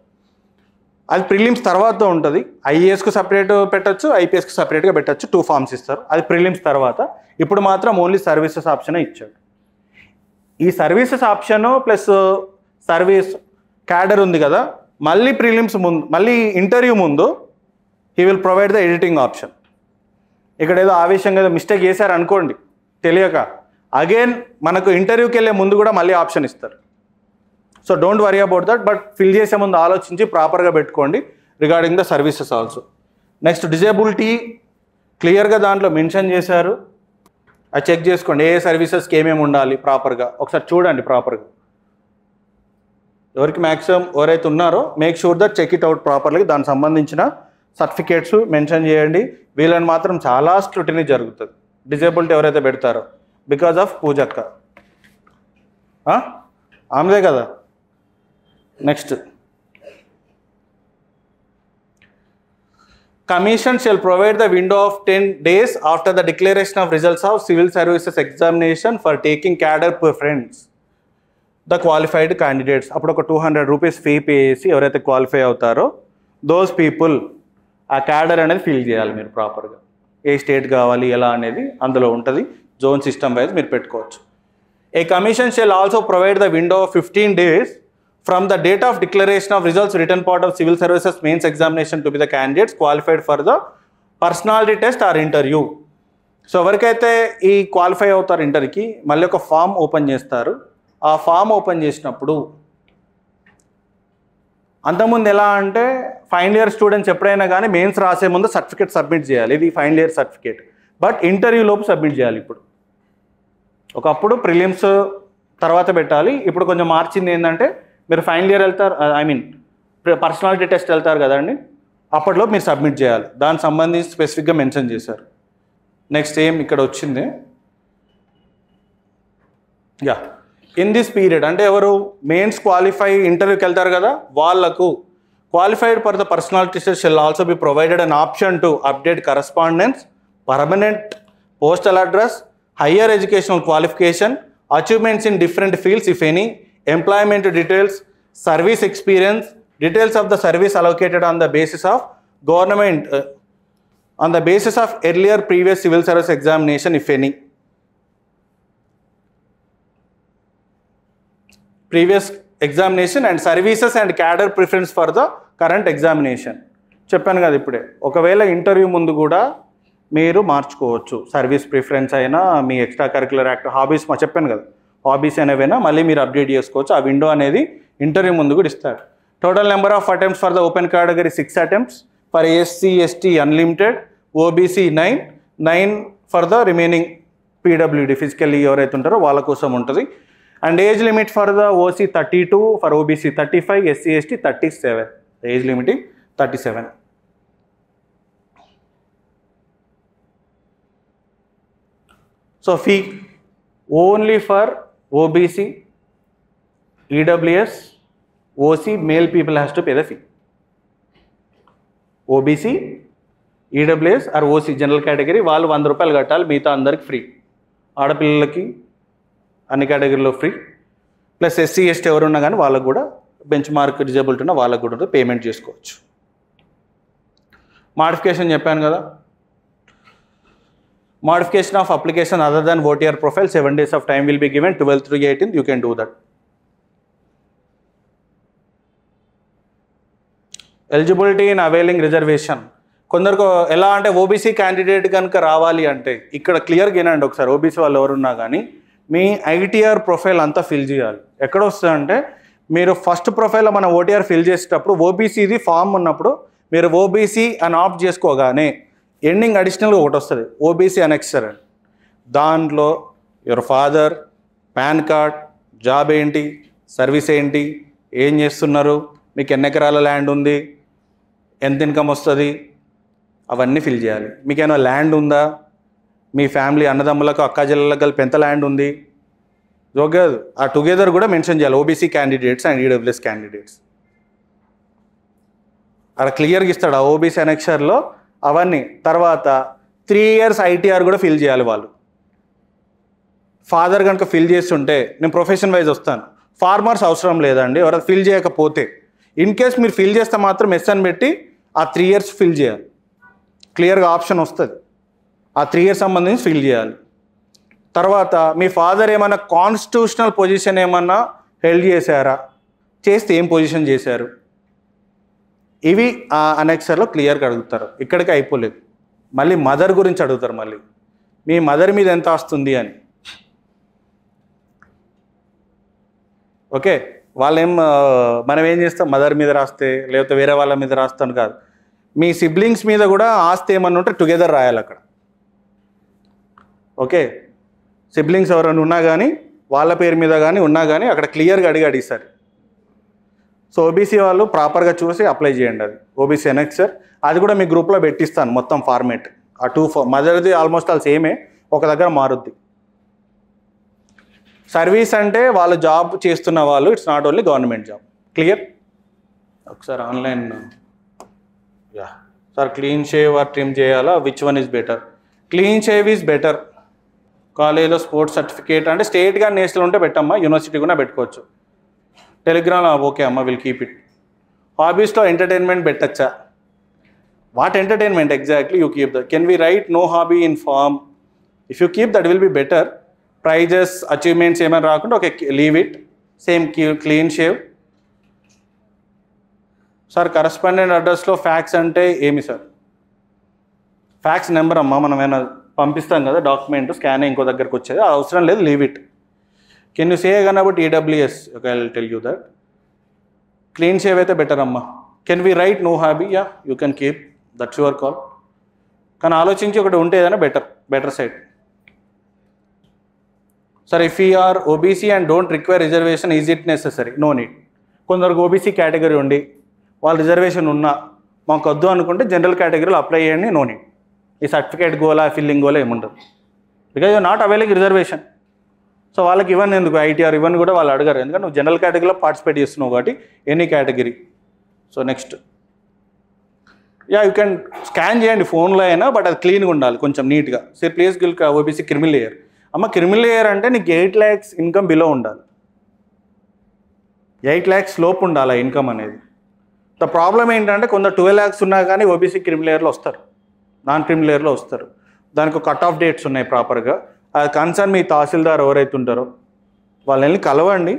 [SPEAKER 1] అది ప్రిలిమ్స్ తర్వాత ఉంటుంది. IASకు సపరేట్ పెట్టచ్చు, IPSకి సపరేట్గా పెట్టచ్చు. 2 ఫామ్స్ ఇస్తారు. అది ప్రిలిమ్స్ తర్వాత. ఇప్పుడు మాత్రం ఓన్లీ సర్వీసెస్ ఆప్షనే ఇచ్చాడు. ఈ services option plus service cadre ఉంది కదా, మళ్ళీ ప్రిలిమ్స్ ముందు, మళ్ళీ ఇంటర్వ్యూ ముందు he will provide the editing option. ఇక్కడ ఏదో ఆవేశంగా ఏదో మిస్టేక్ చేశారు అనుకోండి తెలియక, అగైన్ మనకు ఇంటర్వ్యూకి వెళ్ళే ముందు కూడా మళ్ళీ ఆప్షన్ ఇస్తారు. So don't worry about that, but fill చేసే ముందు ఆలోచించి ప్రాపర్గా పెట్టుకోండి regarding the services also. Next disability క్లియర్గా దాంట్లో మెన్షన్ చేశారు, అది చెక్ చేసుకోండి. ఏ సర్వీసెస్కి ఏమేమి ఉండాలి ప్రాపర్గా ఒకసారి చూడండి ప్రాపర్గా. ఎవరికి మ్యాక్సిమం ఎవరైతే ఉన్నారో make sure that check it out properly. దానికి సంబంధించిన సర్టిఫికేట్స్ మెన్షన్ చేయండి. వీళ్ళని మాత్రం చాలా స్క్రూటినీ జరుగుతుంది డిజేబిలిటీ ఎవరైతే పెడతారో, బికాజ్ ఆఫ్ పూజక్క ఆమెదే కదా. Next Commission shall provide the window of 10 days after the declaration of results of civil services examination for taking cadre preference the qualified candidates. అప్పుడు ఒక 200 రూపీస్ ఫీ పే చేసి ఎవరైతే క్వాలిఫై అవుతారో దోస్ పీపుల్ ఆ క్యాడర్ అనేది ఫిల్ చేయాలి మీరు ప్రాపర్గా. ఏ స్టేట్ కావాలి ఎలా అనేది అందులో ఉంటుంది, జోన్ సిస్టమ్ వైజ్ మీరు పెట్టుకోవచ్చు. A commission shall also provide the window of 15 days from the date of declaration of results written part of civil services mains examination to be the candidates qualified for the personality test or interview. So ఎవరికైతే ఈ క్వాలిఫై అవుతారు ఇంటర్వ్యూకి మళ్ళీ ఒక ఫామ్ ఓపెన్ చేస్తారు. ఆ ఫామ్ ఓపెన్ చేసినప్పుడు అంతకుముందు ఎలా అంటే ఫైనల్ ఇయర్ స్టూడెంట్స్ ఎప్పుడైనా కానీ మెయిన్స్ రాసే ముందు సర్టిఫికేట్ సబ్మిట్ చేయాలి, ఇది final year certificate. But interview లోపు సబ్మిట్ చేయాలి. ఇప్పుడు ఒకప్పుడు ప్రిలిమ్స్ తర్వాత పెట్టాలి, ఇప్పుడు కొంచెం మార్చింది ఏంటంటే మీరు ఫైనల్ ఇయర్ వెళ్తారు, ఐ మీన్ పర్సనాలిటీ టెస్ట్ వెళ్తారు కదండి, అప్పట్లో మీరు సబ్మిట్ చేయాలి. దానికి సంబంధించి స్పెసిఫిక్గా మెన్షన్ చేశారు. నెక్స్ట్ ఏం ఇక్కడ వచ్చింది, యా ఇన్ దిస్ పీరియడ్ అంటే ఎవరు మెయిన్స్ క్వాలిఫై ఇంటర్వ్యూకి వెళ్తారు కదా వాళ్ళకు qualified for the personality test shall also be provided an option to update correspondence, permanent postal address, higher educational qualification, achievements in different fields if any, employment details, service experience, details of the service allocated on the basis of government, on the basis of earlier previous civil service examination if any. Previous examination and services and cadre preference for the current examination. చెప్పాను కదా ఇప్పుడే, ఒకవేళ ఇంటర్వ్యూ ముందు కూడా మీరు మార్చుకోవచ్చు. సర్వీస్ ప్రిఫరెన్స్ అయినా మీ ఎక్స్ట్రా కరిక్యులర్ యాక్ట్ హాబీస్ చెప్పాను కదా, హాబీస్ అనేవైనా మళ్ళీ మీరు అప్డేట్ చేసుకోవచ్చు. ఆ విండో అనేది ఇంటర్వ్యూ ముందు కూడా ఇస్తారు. Total number of attempts for the open category 6 attempts, for SC ST unlimited, OBC 9 for the remaining PWD physically ఎవరైతే ఉంటారో వాళ్ళ కోసం ఉంటుంది. And age limit for the OC 32, for OBC 35, SC ST 37, age limiting 37. So fee only for OBC, EWS, OC, male people has to pay the fee. OBC, EWS or OC general category వాళ్ళు 100 రూపాయలు కట్టాలి, మిగతా అందరికి ఫ్రీ. ఆడపిల్లలకి అన్ని కేటగిరీలో ఫ్రీ. ప్లస్ ఎస్సీ ఎస్టీ ఎవరున్నా కానీ వాళ్ళకు కూడా బెంచ్ మార్క్ డిజేబిలిటీ ఉన్న వాళ్ళకు కూడా పేమెంట్ చేసుకోవచ్చు. మాడిఫికేషన్ చెప్పాను కదా, modification of application other than OTR profile 7 days of time will be given, 12th to 18th you can do that. Eligibility in availing reservation, కొందరికి ఎలా అంటే ఓబీసీ క్యాండిడేట్ కనుక రావాలి అంటే ఇక్కడ క్లియర్గా వినండి ఒకసారి. ఓబీసీ వాళ్ళు ఎవరున్నా కానీ మీ ఐటీఆర్ ప్రొఫైల్ అంతా ఫిల్ చేయాలి. ఎక్కడ వస్తుందంటే మీరు ఫస్ట్ ప్రొఫైల్లో మన ఓటీఆర్ ఫిల్ చేసేటప్పుడు ఓబీసీది ఫామ్ ఉన్నప్పుడు మీరు ఓబీసీ అని ఆప్ట్ చేసుకోగానే ఎండింగ్ అడిషనల్గా ఒకటి వస్తుంది ఓబీసీ అనెక్సర్ అని. దాంట్లో your father, pan card, job ఏంటి, సర్వీస్ ఏంటి, ఏం చేస్తున్నారు, మీకు ఎన్ని ఎకరాల ల్యాండ్ ఉంది, ఎంత ఇన్కమ్ వస్తుంది, అవన్నీ ఫిల్ చేయాలి. మీకేమైనా ల్యాండ్ ఉందా, మీ ఫ్యామిలీ అన్నదమ్ములకు అక్క చెల్లెలకు కలిపి ఎంత ల్యాండ్ ఉంది, ఓకే ఆ టుగెదర్ కూడా మెన్షన్ చేయాలి. OBC candidates and EWS candidates అక్కడ క్లియర్గా ఇస్తాడు ఆ ఓబీసీ అనెక్సర్లో అవన్నీ. తర్వాత 3 years ఐటీఆర్ కూడా ఫిల్ చేయాలి వాళ్ళు. ఫాదర్ కనుక ఫిల్ చేస్తుంటే నేను ప్రొఫెషన్ వైజ్ వస్తాను, ఫార్మర్స్ అవసరం లేదండి, ఎవరైనా ఫిల్ చేయకపోతే ఇన్ కేస్ మీరు ఫిల్ చేస్తే మాత్రం ఎస్ అని పెట్టి ఆ 3 years ఫిల్ చేయాలి. క్లియర్గా ఆప్షన్ వస్తుంది, ఆ 3 years సంబంధించి ఫిల్ చేయాలి. తర్వాత మీ ఫాదర్ ఏమైనా కాన్స్టిట్యూషనల్ పొజిషన్ ఏమన్నా హెల్డ్ చేశారా, చేస్తే ఏం పొజిషన్ చేశారు, ఇవి ఆ అనెక్సర్లో క్లియర్గా అడుగుతారు. ఇక్కడికి అయిపోలేదు, మళ్ళీ మదర్ గురించి అడుగుతారు. మళ్ళీ మీ మదర్ మీద ఎంత వస్తుంది అని ఓకే, వాళ్ళేం మనం ఏం చేస్తాం, మదర్ మీద రాస్తే లేకపోతే వేరే వాళ్ళ మీద రాస్తాను కాదు, మీ సిబ్లింగ్స్ మీద కూడా ఆస్తి ఏమన్నా ఉంటే టుగెదర్ రాయాలి అక్కడ. ఓకే, సిబ్లింగ్స్ ఎవరైనా ఉన్నా కానీ వాళ్ళ పేరు మీద కానీ ఉన్నా కానీ అక్కడ క్లియర్గా అడిగాడు ఈసారి. సో ఓబీసీ వాళ్ళు ప్రాపర్గా చూసి అప్లై చేయండి. అది ఓబీసీ ఎనెక్సర్, అది కూడా మీ గ్రూప్లో పెట్టిస్తాను మొత్తం ఫార్మేట్. ఆ మదర్ది ఆల్మోస్ట్ ఆల్ సేమే, ఒక దగ్గర మారుద్ది. సర్వీస్ అంటే వాళ్ళు జాబ్ చేస్తున్న వాళ్ళు, it's not only government job. Clear? ఒకసారి online sir clean shave or trim చేయాలా, which one is better? Clean shave is better. కాలేజ్లో స్పోర్ట్స్ సర్టిఫికేట్ అంటే స్టేట్ కానీ నేషనల్ ఉంటే పెట్టమ్మా, యూనివర్సిటీ కూడా పెట్టుకోవచ్చు. టెలిగ్రామ్లో ఓకే అమ్మ, విల్ కీప్ ఇట్. హాబీస్లో ఎంటర్టైన్మెంట్ పెట్టచ్చా? What entertainment exactly you keep that? Can we write no hobby in form? If you keep that will be better. Prizes achievements ఏమైనా రాకుండా okay leave it. Same clean shave. Sir correspondent అడ్రస్లో ఫ్యాక్స్ అంటే ఏమి సార్? ఫ్యాక్స్ నెంబర్ అమ్మా, మనం ఏమైనా పంపిస్తాం కదా డాక్యుమెంట్, స్కాన్ ఇంకో దగ్గరకు వచ్చేది, అవసరం లేదు, leave it. Can you say gun about EWS? Okay, I will tell you that. Clean shave అయితే బెటర్ అమ్మా. Can we write no hobby? Yeah, you can keep, that's your call. కానీ ఆలోచించి ఒకటి ఉంటే ఏదైనా better side. Sir if you are OBC and don't require reservation, is it necessary? No need. కొందరికి ఓబీసీ కేటగిరీ ఉండి వాళ్ళు రిజర్వేషన్ ఉన్నా మాకు వద్దు అనుకుంటే జనరల్ కేటగిరీలో అప్లై చేయండి, నో నీడ్. ఈ సర్టిఫికేట్ గోలా ఫిల్లింగ్ గోలా ఏముండదు, because you not availing reservation. So వాళ్ళకి ఇవన్నీ ఎందుకు, ఐటీఆర్ ఇవన్నీ కూడా వాళ్ళు అడగారు, ఎందుకంటే నువ్వు జనరల్ కేటగిరీలో పార్టిసిపేట్ చేస్తున్నావు కాబట్టి any category. So next, yeah you can scan చేయండి ఫోన్లో అయినా, బట్ అది క్లీన్గా ఉండాలి కొంచెం నీట్గా. Sir please Gill OBC criminal layer. అమ్మ క్రిమినల్ లేయర్ అంటే నీకు 8 lakhs ఇన్కమ్ బిలో ఉండాలి, 8 lakhs లోపు ఉండాలి ఇన్కమ్ అనేది. ద ప్రాబ్లం ఏంటంటే కొందరు 12 lakhs ఉన్నా కానీ ఓబీసీ క్రిమినల్ లేయర్లో వస్తారు, నాన్ క్రిమినల్ లేయర్లో వస్తారు. దానికి కట్ ఆఫ్ డేట్స్ ఉన్నాయి ప్రాపర్గా. అది కన్సర్న్ మీ తహసీల్దార్ ఎవరైతే ఉంటారో వాళ్ళని కలవండి,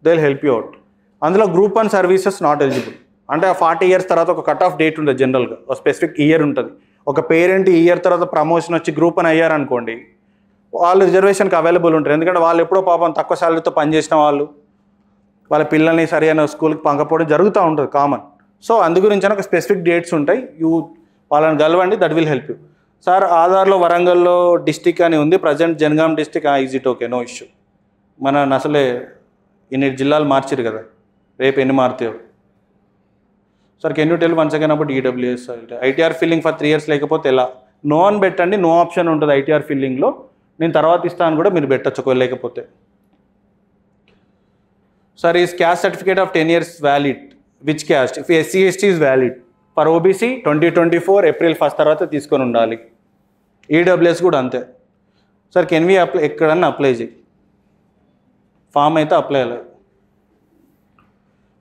[SPEAKER 1] they will help you out. అందులో గ్రూప్ 1 సర్వీసెస్ నాట్ ఎలిజిబుల్. అంటే 40 years తర్వాత ఒక కట్ ఆఫ్ డేట్ ఉంటుంది జనరల్గా, ఒక స్పెసిఫిక్ ఇయర్ ఉంటుంది. ఒక పేరెంట్ ఈ ఇయర్ తర్వాత ప్రమోషన్ వచ్చి గ్రూప్ 1 అయ్యారనుకోండి, వాళ్ళు రిజర్వేషన్కి అవైలబుల్ ఉంటారు. ఎందుకంటే వాళ్ళు ఎప్పుడో పాపం తక్కువ శాలరీతో పనిచేసిన వాళ్ళు, వాళ్ళ పిల్లల్ని సరైన స్కూల్కి పంకపోవడం జరుగుతూ ఉంటుంది కామన్. సో అందు గురించి ఒక స్పెసిఫిక్ డేట్స్ ఉంటాయి, వాళ్ళని కలవండి, that will help you. Sir ఆధార్లో వరంగల్లో డిస్టిక్ అని ఉంది, present Jangaon district, is it okay, no issue. మన అసలే ఇన్ని జిల్లాలు మార్చారు కదా, రేపు ఎన్ని మారుతాయో. Sir can you tell once again about EWS? ITR filing for 3 years లేకపోతే ఎలా? నో అని పెట్టండి, నో ఆప్షన్ ఉంటుంది ఐటీఆర్ ఫిల్లింగ్లో. నేను తర్వాత ఇస్తాను కూడా మీరు పెట్టచ్చు ఒకవేళ లేకపోతే. Sir is caste certificate of 10 years valid? Which caste? If SC ST is valid. For OBC 2024 April 1 తర్వాత తీసుకొని ఉండాలి. ఈడబ్ల్యూఎస్ కూడా అంతే. Sir can we apply? ఎక్కడన్నా అప్లై చేయి, ఫామ్ అయితే అప్లై అవ్వలేదు.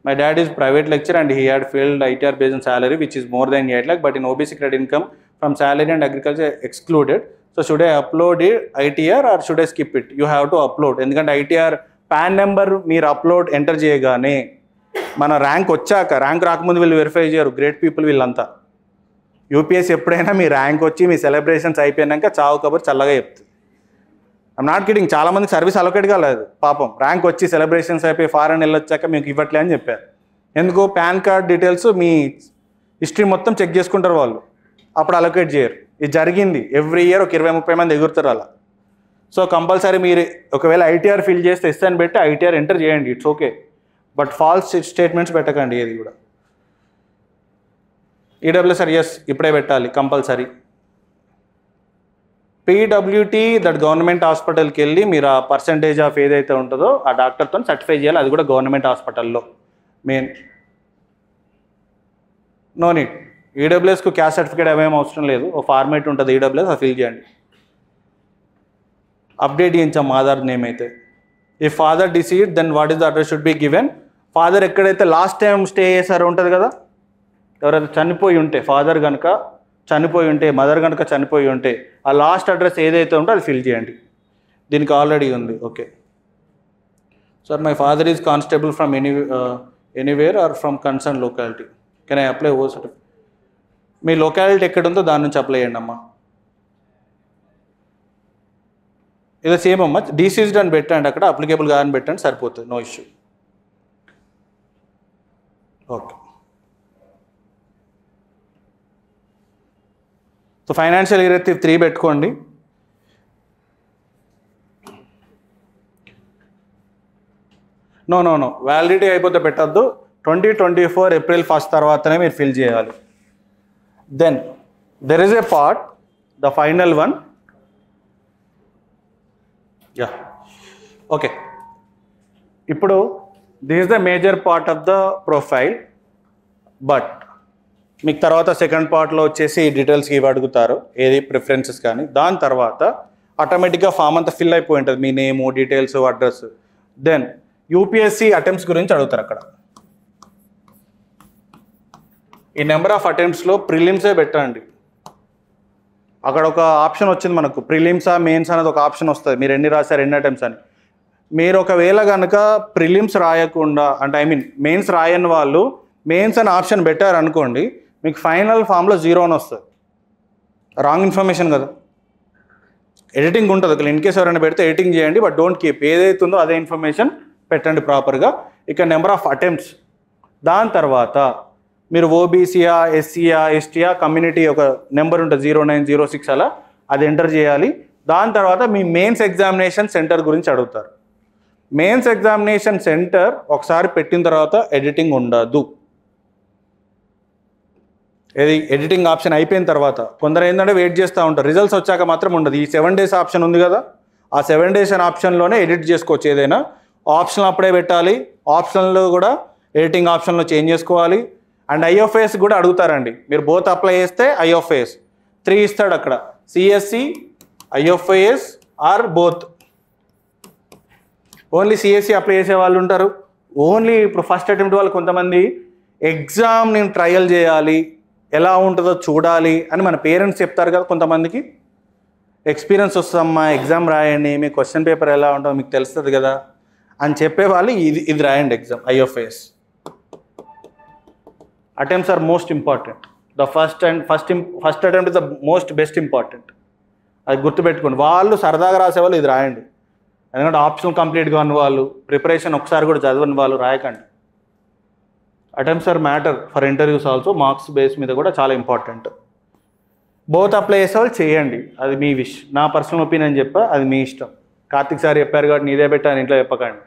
[SPEAKER 1] My dad is private lecture and he had failed ITR based salary which is more than 8 lakh, but in OBC credit income from salary and agriculture excluded. So should I upload ITR or should I skip it? You have to upload. ఎందుకంటే ఐటీఆర్ పాన్ నెంబర్ మీరు అప్లోడ్ ఎంటర్ చేయగానే మన ర్యాంక్ వచ్చాక, ర్యాంక్ రాకముందు వీళ్ళు వెరిఫై చేయరు, గ్రేట్ పీపుల్ వీళ్ళంతా. యూపీఎస్సీ ఎప్పుడైనా మీ ర్యాంక్ వచ్చి మీ సెలబ్రేషన్స్ అయిపోయాక చావు కబుర్ చల్లగా చెప్తుంది. ఐమ్ నాట్ కిడింగ్, చాలామందికి సర్వీస్ అలొకేట్ కాలేదు, పాపం ర్యాంక్ వచ్చి సెలబ్రేషన్స్ అయిపోయి ఫారెన్ వెళ్ళొచ్చాక మీకు ఇవ్వట్లే అని చెప్పారు. ఎందుకు? పాన్ కార్డ్ డీటెయిల్స్ మీ హిస్టరీ మొత్తం చెక్ చేసుకుంటారు వాళ్ళు, అప్పుడు అలొకేట్ చేయరు. ఇది జరిగింది, ఎవ్రీ ఇయర్ ఒక 20-30 మంది ఎగురుతారు అలా. సో కంపల్సరీ మీరు ఒకవేళ ఐటీఆర్ ఫిల్ చేస్తే ఎస్ అని పెట్టి ఐటీఆర్ ఎంటర్ చేయండి, it's okay, but false statements పెట్టకండి ఏది కూడా. ఈడబ్ల్యూఎస్ సార్ ఎస్ ఇప్పుడే పెట్టాలి కంపల్సరీ. పీడబ్ల్యూటీ దట్ గవర్నమెంట్ హాస్పిటల్కి వెళ్ళి మీరు ఆ పర్సంటేజ్ ఆఫ్ ఏదైతే ఉంటుందో ఆ డాక్టర్తో సర్టిఫై చేయాలి, అది కూడా గవర్నమెంట్ హాస్పిటల్లో మెయిన్. No need. ఈడబ్ల్యూఎస్కు క్యాస్ట్ సర్టిఫికేట్ అవేం అవసరం లేదు, ఒక ఫార్మేట్ ఉంటుంది ఈడబ్ల్యూఎస్, అది ఫిల్ చేయండి. అప్డేట్ చేయించాం ఆధార్ నేమ్ అయితే. ఈ father deceased then what is the address should be given? Father ఎక్కడైతే లాస్ట్ టైం స్టే చేశారో ఉంటుంది కదా, ఎవరైతే చనిపోయి ఉంటే, ఫాదర్ కనుక చనిపోయి ఉంటే, మదర్ కనుక చనిపోయి ఉంటే, ఆ లాస్ట్ అడ్రస్ ఏదైతే ఉందో అది ఫిల్ చేయండి. దీనికి ఆల్రెడీ ఉంది. Okay sir, my father is constable from anywhere or from concern locality, can I apply ఓ సర్టిఫికేట్? మీ లొకాలిటీ ఎక్కడుందో దాని నుంచి అప్లై చేయండి అమ్మా. ఇదే సేమ్ అమ్మా, డిసీజ్డ్ అని పెట్టండి, అక్కడ అప్లికేబుల్ కాదని పెట్టండి, సరిపోతుంది, no issue. Okay. So financial year 3 పెట్టుకోండి. నో వ్యాలిడిటీ అయిపోతే పెట్టద్దు. 2024 April 1 తర్వాతనే మీరు ఫిల్ చేయాలి. Then there is a part, the final one. Yeah okay. ఇప్పుడు this is the major part of the profile. But మీకు తర్వాత సెకండ్ పార్ట్లో వచ్చేసి డీటెయిల్స్కి ఇవి అడుగుతారు, ఏది ప్రిఫరెన్సెస్ కానీ. దాని తర్వాత ఆటోమేటిక్గా ఫామ్ అంతా ఫిల్ అయిపోయి ఉంటుంది, మీ name, details, address. Then UPSC attempts గురించి అడుగుతారు అక్కడ. ఈ నెంబర్ ఆఫ్ అటెంప్ట్స్లో ప్రిలిమ్సే పెట్టండి. అక్కడ ఒక ఆప్షన్ వచ్చింది మనకు, ప్రిలిమ్సా మెయిన్స్ అనేది ఒక ఆప్షన్ వస్తుంది, మీరు ఎన్ని రాశారు, ఎన్ని అటెంప్ట్స్ అని. మీరు ఒకవేళ కనుక ప్రిలిమ్స్ రాయకుండా, అంటే మెయిన్స్ రాయని వాళ్ళు మెయిన్స్ అని ఆప్షన్ పెట్టారు అనుకోండి, మీకు ఫైనల్ ఫామ్లో 0 అని వస్తుంది. రాంగ్ ఇన్ఫర్మేషన్ కదా. ఎడిటింగ్ ఉంటుంది, ఒకవేళ ఇన్ కేస్ ఎవరైనా పెడితే ఎడిటింగ్ చేయండి, బట్ డోంట్ కీప్. ఏదైతుందో అదే ఇన్ఫర్మేషన్ పెట్టండి ప్రాపర్గా. ఇక నెంబర్ ఆఫ్ అటెంప్ట్స్, దాని తర్వాత మీరు ఓబీసీయా, ఎస్సీయా, ఎస్టీయా, కమ్యూనిటీ ఒక నెంబర్ ఉంటుంది 0906 అలా, అది ఎంటర్ చేయాలి. దాని తర్వాత మీ మెయిన్స్ ఎగ్జామినేషన్ సెంటర్ గురించి అడుగుతారు. మెయిన్స్ ఎగ్జామినేషన్ సెంటర్ ఒకసారి పెట్టిన తర్వాత ఎడిటింగ్ ఉండదు. ఎడిటింగ్ ఆప్షన్ అయిపోయిన తర్వాత కొందరు ఏంటంటే వెయిట్ చేస్తూ ఉంటారు, రిజల్ట్స్ వచ్చాక మాత్రం ఉండదు. ఈ 7 days ఆప్షన్ ఉంది కదా, ఆ 7 days ఆప్షన్లోనే ఎడిట్ చేసుకోవచ్చు. ఏదైనా ఆప్షన్ అప్పుడే పెట్టాలి, ఆప్షన్లో కూడా ఎడిటింగ్ ఆప్షన్లో చేంజ్ చేసుకోవాలి. అండ్ ఐఎఫ్ఐఎస్ కూడా అడుగుతారండి. మీరు బోత్ అప్లై చేస్తే ఐఎఫ్ఐఎస్ 3 ఇస్తాడు అక్కడ, CSC, IFIS are both. Only CSC apply చేసే వాళ్ళు ఉంటారు. ఓన్లీ ఇప్పుడు ఫస్ట్ అటెంప్ట్ వాళ్ళు కొంతమంది ఎగ్జామ్ నేను ట్రయల్ చేయాలి, ఎలా ఉంటుందో చూడాలి అని మన పేరెంట్స్ చెప్తారు కదా. కొంతమందికి ఎక్స్పీరియన్స్ వస్తుందమ్మా, ఎగ్జామ్ రాయండి, మీ క్వశ్చన్ పేపర్ ఎలా ఉంటుందో మీకు తెలుస్తుంది కదా అని చెప్పేవాళ్ళు ఇది రాయండి exam IFIS. Attempts are most important. The first attempt is the most best important. అది గుర్తుపెట్టుకోండి. వాళ్ళు సరదాగా రాసేవాళ్ళు ఇది రాయండి. ఎందుకంటే ఆప్షనల్ కంప్లీట్గా ఉన్న వాళ్ళు, ప్రిపరేషన్ ఒకసారి కూడా చదవని వాళ్ళు రాయకండి. Attempts are matter for interviews also, marks base మీద కూడా చాలా ఇంపార్టెంట్. బోత్ అప్లై చేసే వాళ్ళు చేయండి, అది మీ విష్. నా పర్సనల్ ఒపీనియన్ చెప్పా, అది మీ ఇష్టం. కార్తిక్ సార్ చెప్పారు కాబట్టి నీదే పెట్టాను ఇంట్లో చెప్పకండి,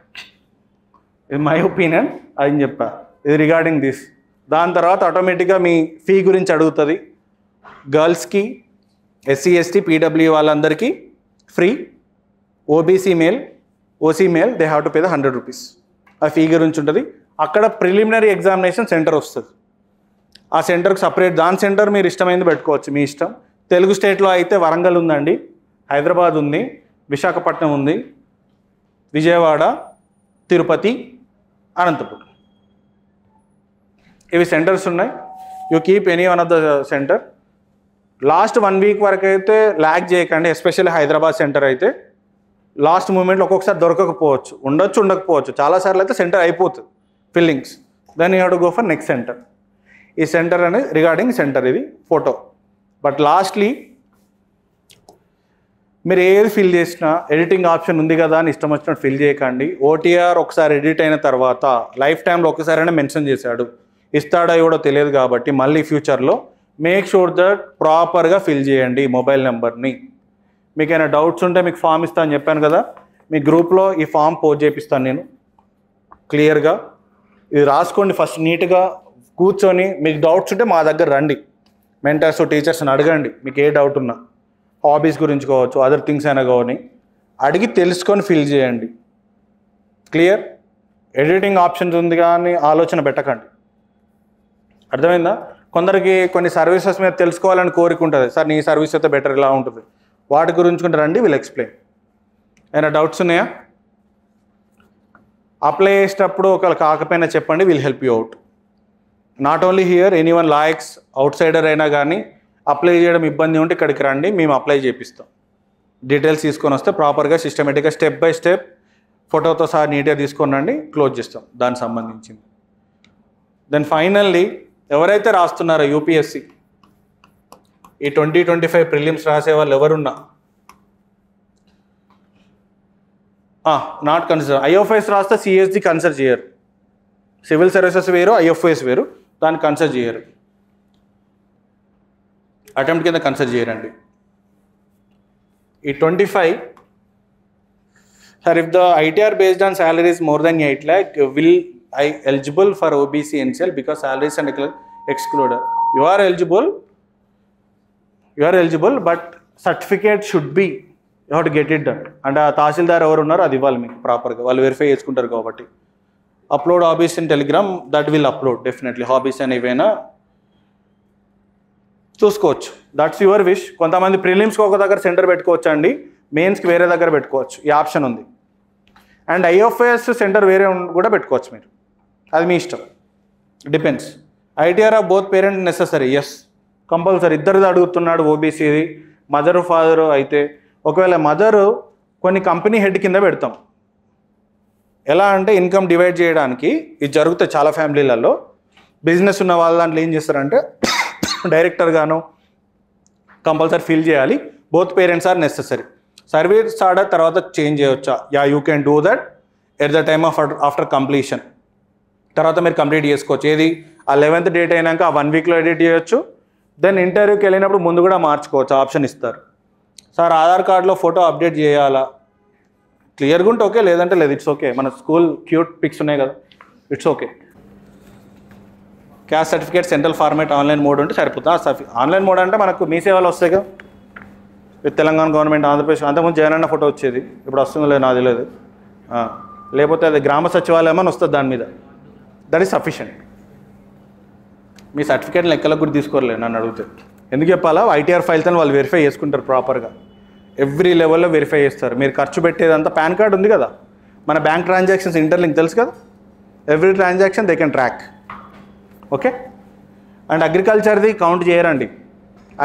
[SPEAKER 1] ఇది మై ఒపీనియన్, అది చెప్పా. ఇది రిగార్డింగ్ దిస్. దాని తర్వాత ఆటోమేటిక్గా మీ ఫీ గురించి అడుగుతుంది. గర్ల్స్కి, ఎస్సీ ఎస్టీ పీడబ్ల్యూ వాళ్ళందరికీ free. OBC male, OC male they have to pay the 100 rupees. ఆ ఫీ గురించి ఉంటుంది. అక్కడ ప్రిలిమినరీ ఎగ్జామినేషన్ సెంటర్ వస్తుంది, ఆ సెంటర్కి సపరేట్. దాని సెంటర్ మీరు ఇష్టమైంది పెట్టుకోవచ్చు, మీ ఇష్టం. తెలుగు స్టేట్లో అయితే వరంగల్ ఉందండి, హైదరాబాద్ ఉంది, విశాఖపట్నం ఉంది, విజయవాడ, తిరుపతి, అనంతపురం, ఇవి సెంటర్స్ ఉన్నాయి. You keep any one of the centre. Last 1 week వరకు అయితే ల్యాక్ చేయకండి, ఎస్పెషల్లీ హైదరాబాద్ సెంటర్ అయితే. లాస్ట్ మూమెంట్లో ఒక్కొక్కసారి దొరకకపోవచ్చు, ఉండకపోవచ్చు. చాలాసార్లు అయితే సెంటర్ అయిపోతుంది fillings, then you have to go for next centre. ఈ సెంటర్ అనేది రిగార్డింగ్ సెంటర్, ఇది ఫోటో. బట్ లాస్ట్లీ మీరు ఏది ఫిల్ చేసినా ఎడిటింగ్ ఆప్షన్ ఉంది కదా అని ఇష్టం వచ్చినట్టు ఫిల్ చేయకండి. ఓటీఆర్ ఒకసారి ఎడిట్ అయిన తర్వాత లైఫ్ టైంలో ఒకసారైనా మెన్షన్ చేశాడు, ఇస్తాడో కూడా తెలియదు కాబట్టి మళ్ళీ ఫ్యూచర్లో మేక్ షూర్ దట్ ప్రాపర్గా ఫిల్ చేయండి మొబైల్ నెంబర్ని. మీకు ఏమైనా డౌట్స్ ఉంటే మీకు ఫామ్ ఇస్తాను చెప్పాను కదా, మీ గ్రూప్లో ఈ ఫామ్ పోస్ట్ చేపిస్తాను నేను క్లియర్గా. ఇది రాసుకోండి ఫస్ట్ నీట్గా కూర్చొని. మీకు డౌట్స్ ఉంటే మా దగ్గర రండి, మెంటర్స్ టీచర్స్ని అడగండి. మీకు ఏ డౌట్ ఉన్నా, హాబీస్ గురించి కావచ్చు, అదర్ థింగ్స్ అయినా కానీ అడిగి తెలుసుకొని ఫిల్ చేయండి. క్లియర్? ఎడిటింగ్ ఆప్షన్స్ ఉంది కానీ ఆలోచన పెట్టకండి. అర్థమైందా? కొందరికి కొన్ని సర్వీసెస్ మీద తెలుసుకోవాలని కోరిక ఉంటుంది, సార్ నీ సర్వీస్ అయితే బెటర్ ఇలా ఉంటుంది, వాటి గురించి కూడా రండి, విల్ ఎక్స్ప్లెయిన్. ఏమైనా డౌట్స్ ఉన్నాయా? అప్లై చేసేటప్పుడు ఒకవేళ కాకపోయినా చెప్పండి, will help you out. Not only here, anyone likes out cider అయినా కానీ అప్లై చేయడం ఇబ్బంది ఉంటే ఇక్కడికి రండి, మేము అప్లై చేపిస్తాం. డీటెయిల్స్ తీసుకొని వస్తే ప్రాపర్గా సిస్టమేటిక్గా స్టెప్ బై స్టెప్ ఫోటోతో సహా నీట్గా తీసుకొని రండి, క్లోజ్ చేస్తాం దానికి సంబంధించింది. దెన్ ఫైనల్లీ ఎవరైతే రాస్తున్నారో యూపీఎస్సి ఈ 2025 ప్రిలిమ్స్ రాసే వాళ్ళు ఎవరున్నా నాట్ కన్సిడర్. ఐఎఫ్ఐఎస్ రాస్తే సిఎస్డి కన్సిడర్ చేయరు. సివిల్ సర్వీసెస్ వేరు, ఐఎఫ్ఓఎస్ వేరు, దాన్ని కన్సిడర్ చేయరు, అటెంప్ట్ కింద కన్సిడర్ చేయరండి. ఈ 25, sir, if the ITR based on salary is more than 8 lakh, will I eligible for OBC NCL because salaries and excluded? You are eligible, but certificate should be, you have to get it done. And తహసీల్దార్ ఎవరు ఉన్నారో అది ఇవ్వాలి మీకు ప్రాపర్గా, వాళ్ళు వెరిఫై చేసుకుంటారు కాబట్టి. Upload hobbies in Telegram, that will upload definitely. Hobbies అని ఏవైనా చూసుకోవచ్చు, దట్స్ యువర్ విష్. కొంతమంది ప్రిలిమ్స్కి ఒక దగ్గర సెంటర్ పెట్టుకోవచ్చు అండి, మెయిన్స్కి వేరే దగ్గర పెట్టుకోవచ్చు, ఈ ఆప్షన్ ఉంది. అండ్ ఐఎఫ్ఎస్ సెంటర్ వేరే కూడా పెట్టుకోవచ్చు మీరు, అది మీ ఇష్టం, depends. ITR of both parent necessary, yes compulsory. ఇద్దరిది అడుగుతున్నాడు ఓబీసీది, మదరు ఫాదరు అయితే. ఒకవేళ మదరు కొన్ని కంపెనీ హెడ్ కింద పెడతాం. ఎలా అంటే ఇన్కమ్ డివైడ్ చేయడానికి ఇది జరుగుతుంది చాలా ఫ్యామిలీలలో. బిజినెస్ ఉన్న వాళ్ళ దాంట్లో ఏం చేస్తారంటే డైరెక్టర్గాను కంపల్సరీ ఫిల్ చేయాలి. Both parents are necessary. Service order తర్వాత చేంజ్ చేయవచ్చా? Yeah, you can do that at the time of after completion. తర్వాత మీరు కంప్లీట్ చేసుకోవచ్చు. ఏది ఆ 11th డేట్ అయినాక ఆ 1 వీక్లో ఎడిట్ చేయొచ్చు. దెన్ ఇంటర్వ్యూకి వెళ్ళినప్పుడు ముందు కూడా మార్చుకోవచ్చు, ఆప్షన్ ఇస్తారు. సార్ ఆధార్ కార్డులో ఫోటో అప్డేట్ చేయాలా? క్లియర్గా ఉంటే ఓకే, లేదంటే లేదు, ఇట్స్ ఓకే. మన స్కూల్ క్యూట్ పిక్స్ ఉన్నాయి కదా, it's okay. Caste certificate central format online mode ఉంటే సరిపోతుంది. ఆన్లైన్ మోడ్ అంటే మనకు మీ సేవలు వస్తాయి కదా, విత్ తెలంగాణ గవర్నమెంట్, ఆంధ్రప్రదేశ్. అంతకుముందు జగనన్న ఫోటో వచ్చేది, ఇప్పుడు వస్తుందో లేదు నాకు తెలియదు. లేకపోతే అది గ్రామ సచివాలయం అని వస్తుంది దాని మీద, దట్ ఈస్ సఫిషియంట్. మీ సర్టిఫికేట్ లెక్కలకు కూడా తీసుకోరలేదు నన్ను అడిగితే. ఎందుకు చెప్పాలా? ఐటీఆర్ ఫైల్తో వాళ్ళు వెరిఫై చేసుకుంటారు ప్రాపర్గా, ఎవ్రీ లెవెల్లో వెరిఫై చేస్తారు. మీరు ఖర్చు పెట్టేదంతా పాన్ కార్డ్ ఉంది కదా, మన బ్యాంక్ ట్రాన్సాక్షన్స్ ఇంటర్లింక్ తెలుసు కదా, every transaction they can track. Okay. And అగ్రికల్చర్ది కౌంట్ చేయరండి.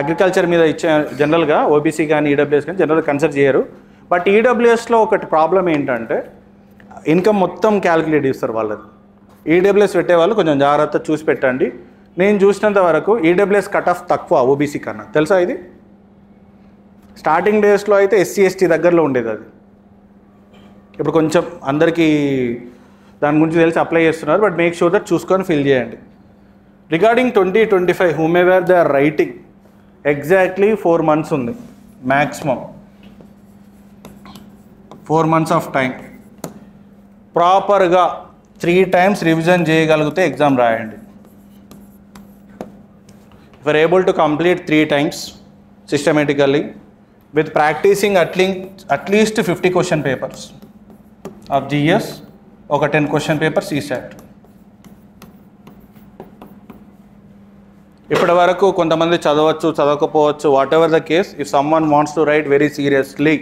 [SPEAKER 1] అగ్రికల్చర్ మీద ఇచ్చే జనరల్గా ఓబీసీ కానీ ఈడబ్ల్యూఎస్ కానీ జనరల్గా కన్సిడర్ చేయరు. బట్ ఈడబ్ల్యూఎస్లో ఒకటి ప్రాబ్లం ఏంటంటే ఇన్కమ్ మొత్తం క్యాలిక్యులేట్ చేస్తారు వాళ్ళది. ఈడబ్ల్యూఎస్ పెట్టే వాళ్ళు కొంచెం జాగ్రత్త చూసి పెట్టండి. నేను చూసినంత వరకు ఈడబ్ల్యూఎస్ కట్ ఆఫ్ తక్కువ ఓబీసీ కన్నా, తెలుసా ఇది? స్టార్టింగ్ డేస్లో అయితే ఎస్సీ ఎస్టీ దగ్గరలో ఉండేది అది, ఇప్పుడు కొంచెం అందరికీ దాని గురించి తెలిసి అప్లై చేస్తున్నారు. బట్ మేక్ షూర్ దట్ చూసుకొని ఫిల్ చేయండి. Regarding 2025 whomever they are writing, exactly 4 months ఉంది మ్యాక్సిమం, 4 months ఆఫ్ టైం. ప్రాపర్గా 3 times రివిజన్ చేయగలిగితే ఎగ్జామ్ రాయండి. If are able to complete 3 times systematically with practising అట్లీస్ట్ 50 question papers ఆఫ్ జిఎస్, ఒక 10 question papers ఈసాట్. ఇప్పటి వరకు కొంతమంది చదవచ్చు, చదవకపోవచ్చు, whatever the case. If someone wants to write very seriously,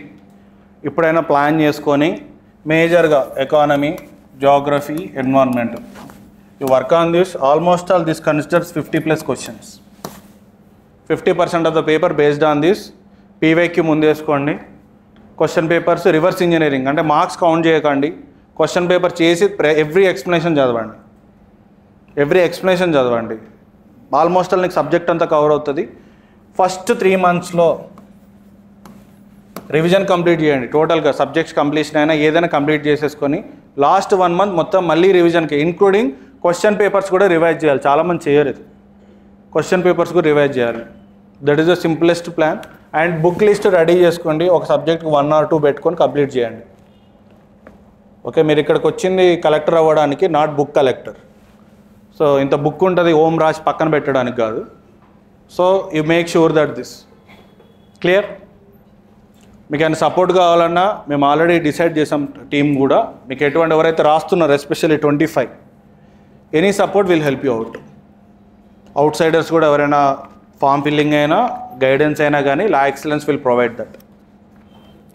[SPEAKER 1] ఇప్పుడైనా ప్లాన్ చేసుకొని మేజర్గా economy, geography, environment, you work on this. Almost all this considers 50+ questions. 50% of the paper based on this. PYQ ముందేసుకోండి. క్వశ్చన్ పేపర్స్ రివర్స్ ఇంజనీరింగ్ అంటే మార్క్స్ కౌంట్ చేయకండి. క్వశ్చన్ పేపర్ చేసి ఎవ్రీ ఎక్స్ప్లెనేషన్ చదవండి. ఆల్మోస్ట్ ఆల్ నీకు సబ్జెక్ట్ అంతా కవర్ అవుతుంది. ఫస్ట్ 3 monthsలో రివిజన్ కంప్లీట్ చేయండి. టోటల్గా సబ్జెక్ట్స్ కంప్లీషన్ అయినా ఏదైనా కంప్లీట్ చేసేసుకొని లాస్ట్ 1 month మొత్తం మళ్ళీ రివిజన్కి, ఇంక్లూడింగ్ క్వశ్చన్ పేపర్స్ కూడా రివైజ్ చేయాలి. చాలామంది చేయరు, క్వశ్చన్ పేపర్స్ కూడా రివైజ్ చేయాలి. That is the simplest plan. And book list ready చేసుకోండి. ఒక సబ్జెక్ట్కి 1 or 2 పెట్టుకొని కంప్లీట్ చేయండి. ఓకే. మీరు ఇక్కడికి వచ్చింది కలెక్టర్ అవ్వడానికి, నాట్ బుక్ కలెక్టర్. సో ఇంత బుక్ ఉంటుంది ఓం రాసి పక్కన పెట్టడానికి కాదు. So you make sure that this clear. మీకు ఏమైనా సపోర్ట్ కావాలన్నా మేము ఆల్రెడీ డిసైడ్ చేసాం టీం కూడా. మీకు ఎటువంటి ఎవరైతే రాస్తున్నారో especially 25, any support will help you out. Outsiders కూడా ఎవరైనా ఫామ్ ఫిల్లింగ్ అయినా గైడెన్స్ అయినా కానీ La Excellence will provide that.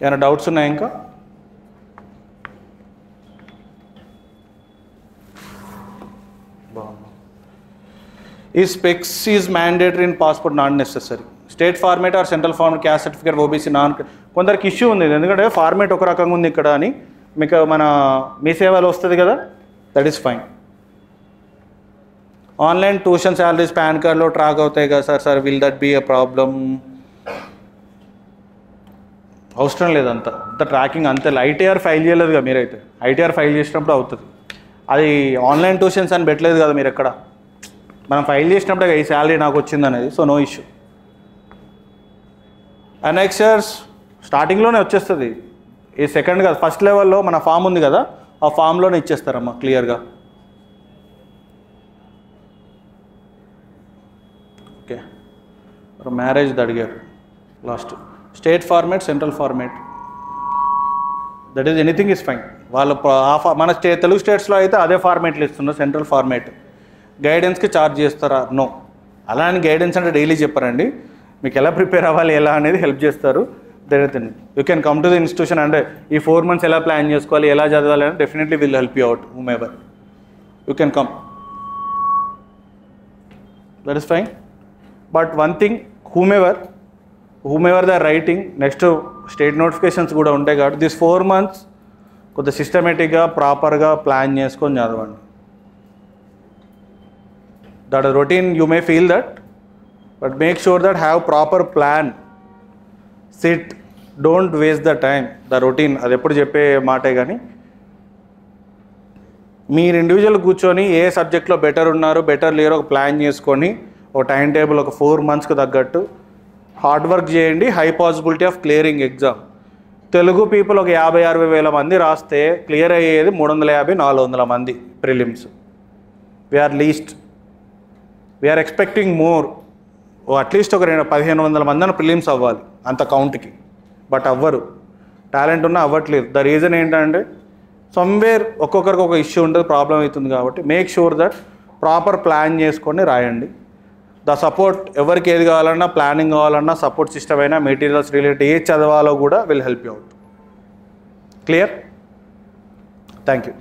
[SPEAKER 1] ఏమైనా డౌట్స్ ఉన్నాయా ఇంకా? ఈ specs is mandatory in passport, not necessary. State format or central format, caste certificate, OBC non. కొందరికి ఇష్యూ ఉంది, ఎందుకంటే ఫార్మేట్ ఒక రకంగా ఉంది ఇక్కడ అని. మీకు మన మీ సేవలో వస్తుంది కదా, that is fine. Online tuition salaries PAN కార్డ్లో ట్రాక్ అవుతాయి కదా sir, will that be a problem? అవసరం లేదంత ట్రాకింగ్ అంతే. ఐటీఆర్ ఫైల్ చేయలేదు కదా మీరైతే, ఐటీఆర్ ఫైల్ చేసినప్పుడు అవుతుంది. అది ఆన్లైన్ ట్యూషన్స్ అని పెట్టలేదు కదా మీరు ఎక్కడ, మనం ఫైల్ చేసినప్పుడే ఈ శాలరీ నాకు వచ్చింది అనేది. So no issue. అనెక్సర్స్ స్టార్టింగ్లోనే వచ్చేస్తుంది. ఈ సెకండ్ కాదు, ఫస్ట్ లెవెల్లో మన ఫామ్ ఉంది కదా, ఆ ఫామ్లోనే ఇచ్చేస్తారమ్మా క్లియర్గా. ఓకే, మ్యారేజ్ది అడిగారు last. State format, central format, that is anything is fine. వాళ్ళ మన తెలుగు స్టేట్స్లో అయితే అదే ఫార్మేట్లు ఇస్తున్నారు, సెంట్రల్ ఫార్మేట్. గైడెన్స్కి ఛార్జ్ చేస్తారా? నో. అలా అని గైడెన్స్ అంటే డైలీ చెప్పారండి, మీకు ఎలా ప్రిపేర్ అవ్వాలి ఎలా అనేది హెల్ప్ చేస్తారు. You can come to the institution అంటే ఈ 4 months ఎలా ప్లాన్ చేసుకోవాలి, ఎలా చదవాలి అని definitely will help you out. whomever you can come, that is fine. But one thing, whomever they are writing, next state notifications కూడా ఉంటాయి కాబట్టి దిస్ 4 months కొద్దిగా సిస్టమేటిక్గా ప్రాపర్గా ప్లాన్ చేసుకొని చదవండి. That routine you may feel that, but make sure that have proper plan. SIT, don't waste the time. The routine అది ఎప్పుడు చెప్పే మాటే, కానీ మీరు ఇండివిజువల్ కూర్చొని ఏ సబ్జెక్ట్లో బెటర్ ఉన్నారు బెటర్ లేరు ఒక ప్లాన్ చేసుకొని ఒక టైం టేబుల్ ఒక 4 monthsకి తగ్గట్టు హార్డ్ వర్క్ చేయండి. High possibility of clearing exam. Telugu people ఒక 50-60 వేల మంది రాస్తే క్లియర్ అయ్యేది 350-400 మంది prelims. We are least, we are expecting more. At least ఒక 1500 మంది అని ప్రిలిమ్స్ అవ్వాలి అంత కౌంట్కి, బట్ అవ్వరు. టాలెంట్ ఉన్నా అవ్వట్లేదు. ద రీజన్ ఏంటంటే సమ్వేర్ ఒక్కొక్కరికి ఒక ఇష్యూ ఉంటుంది, ప్రాబ్లం అవుతుంది. కాబట్టి make sure that proper plan చేసుకొని రాయండి. ద సపోర్ట్, ఎవరికి ఏది కావాలన్నా ప్లానింగ్ కావాలన్నా సపోర్ట్ సిస్టమ్ అయినా మెటీరియల్స్ రిలేటెడ్ ఏది చదవాలో కూడా will help you out. Clear? Thank you.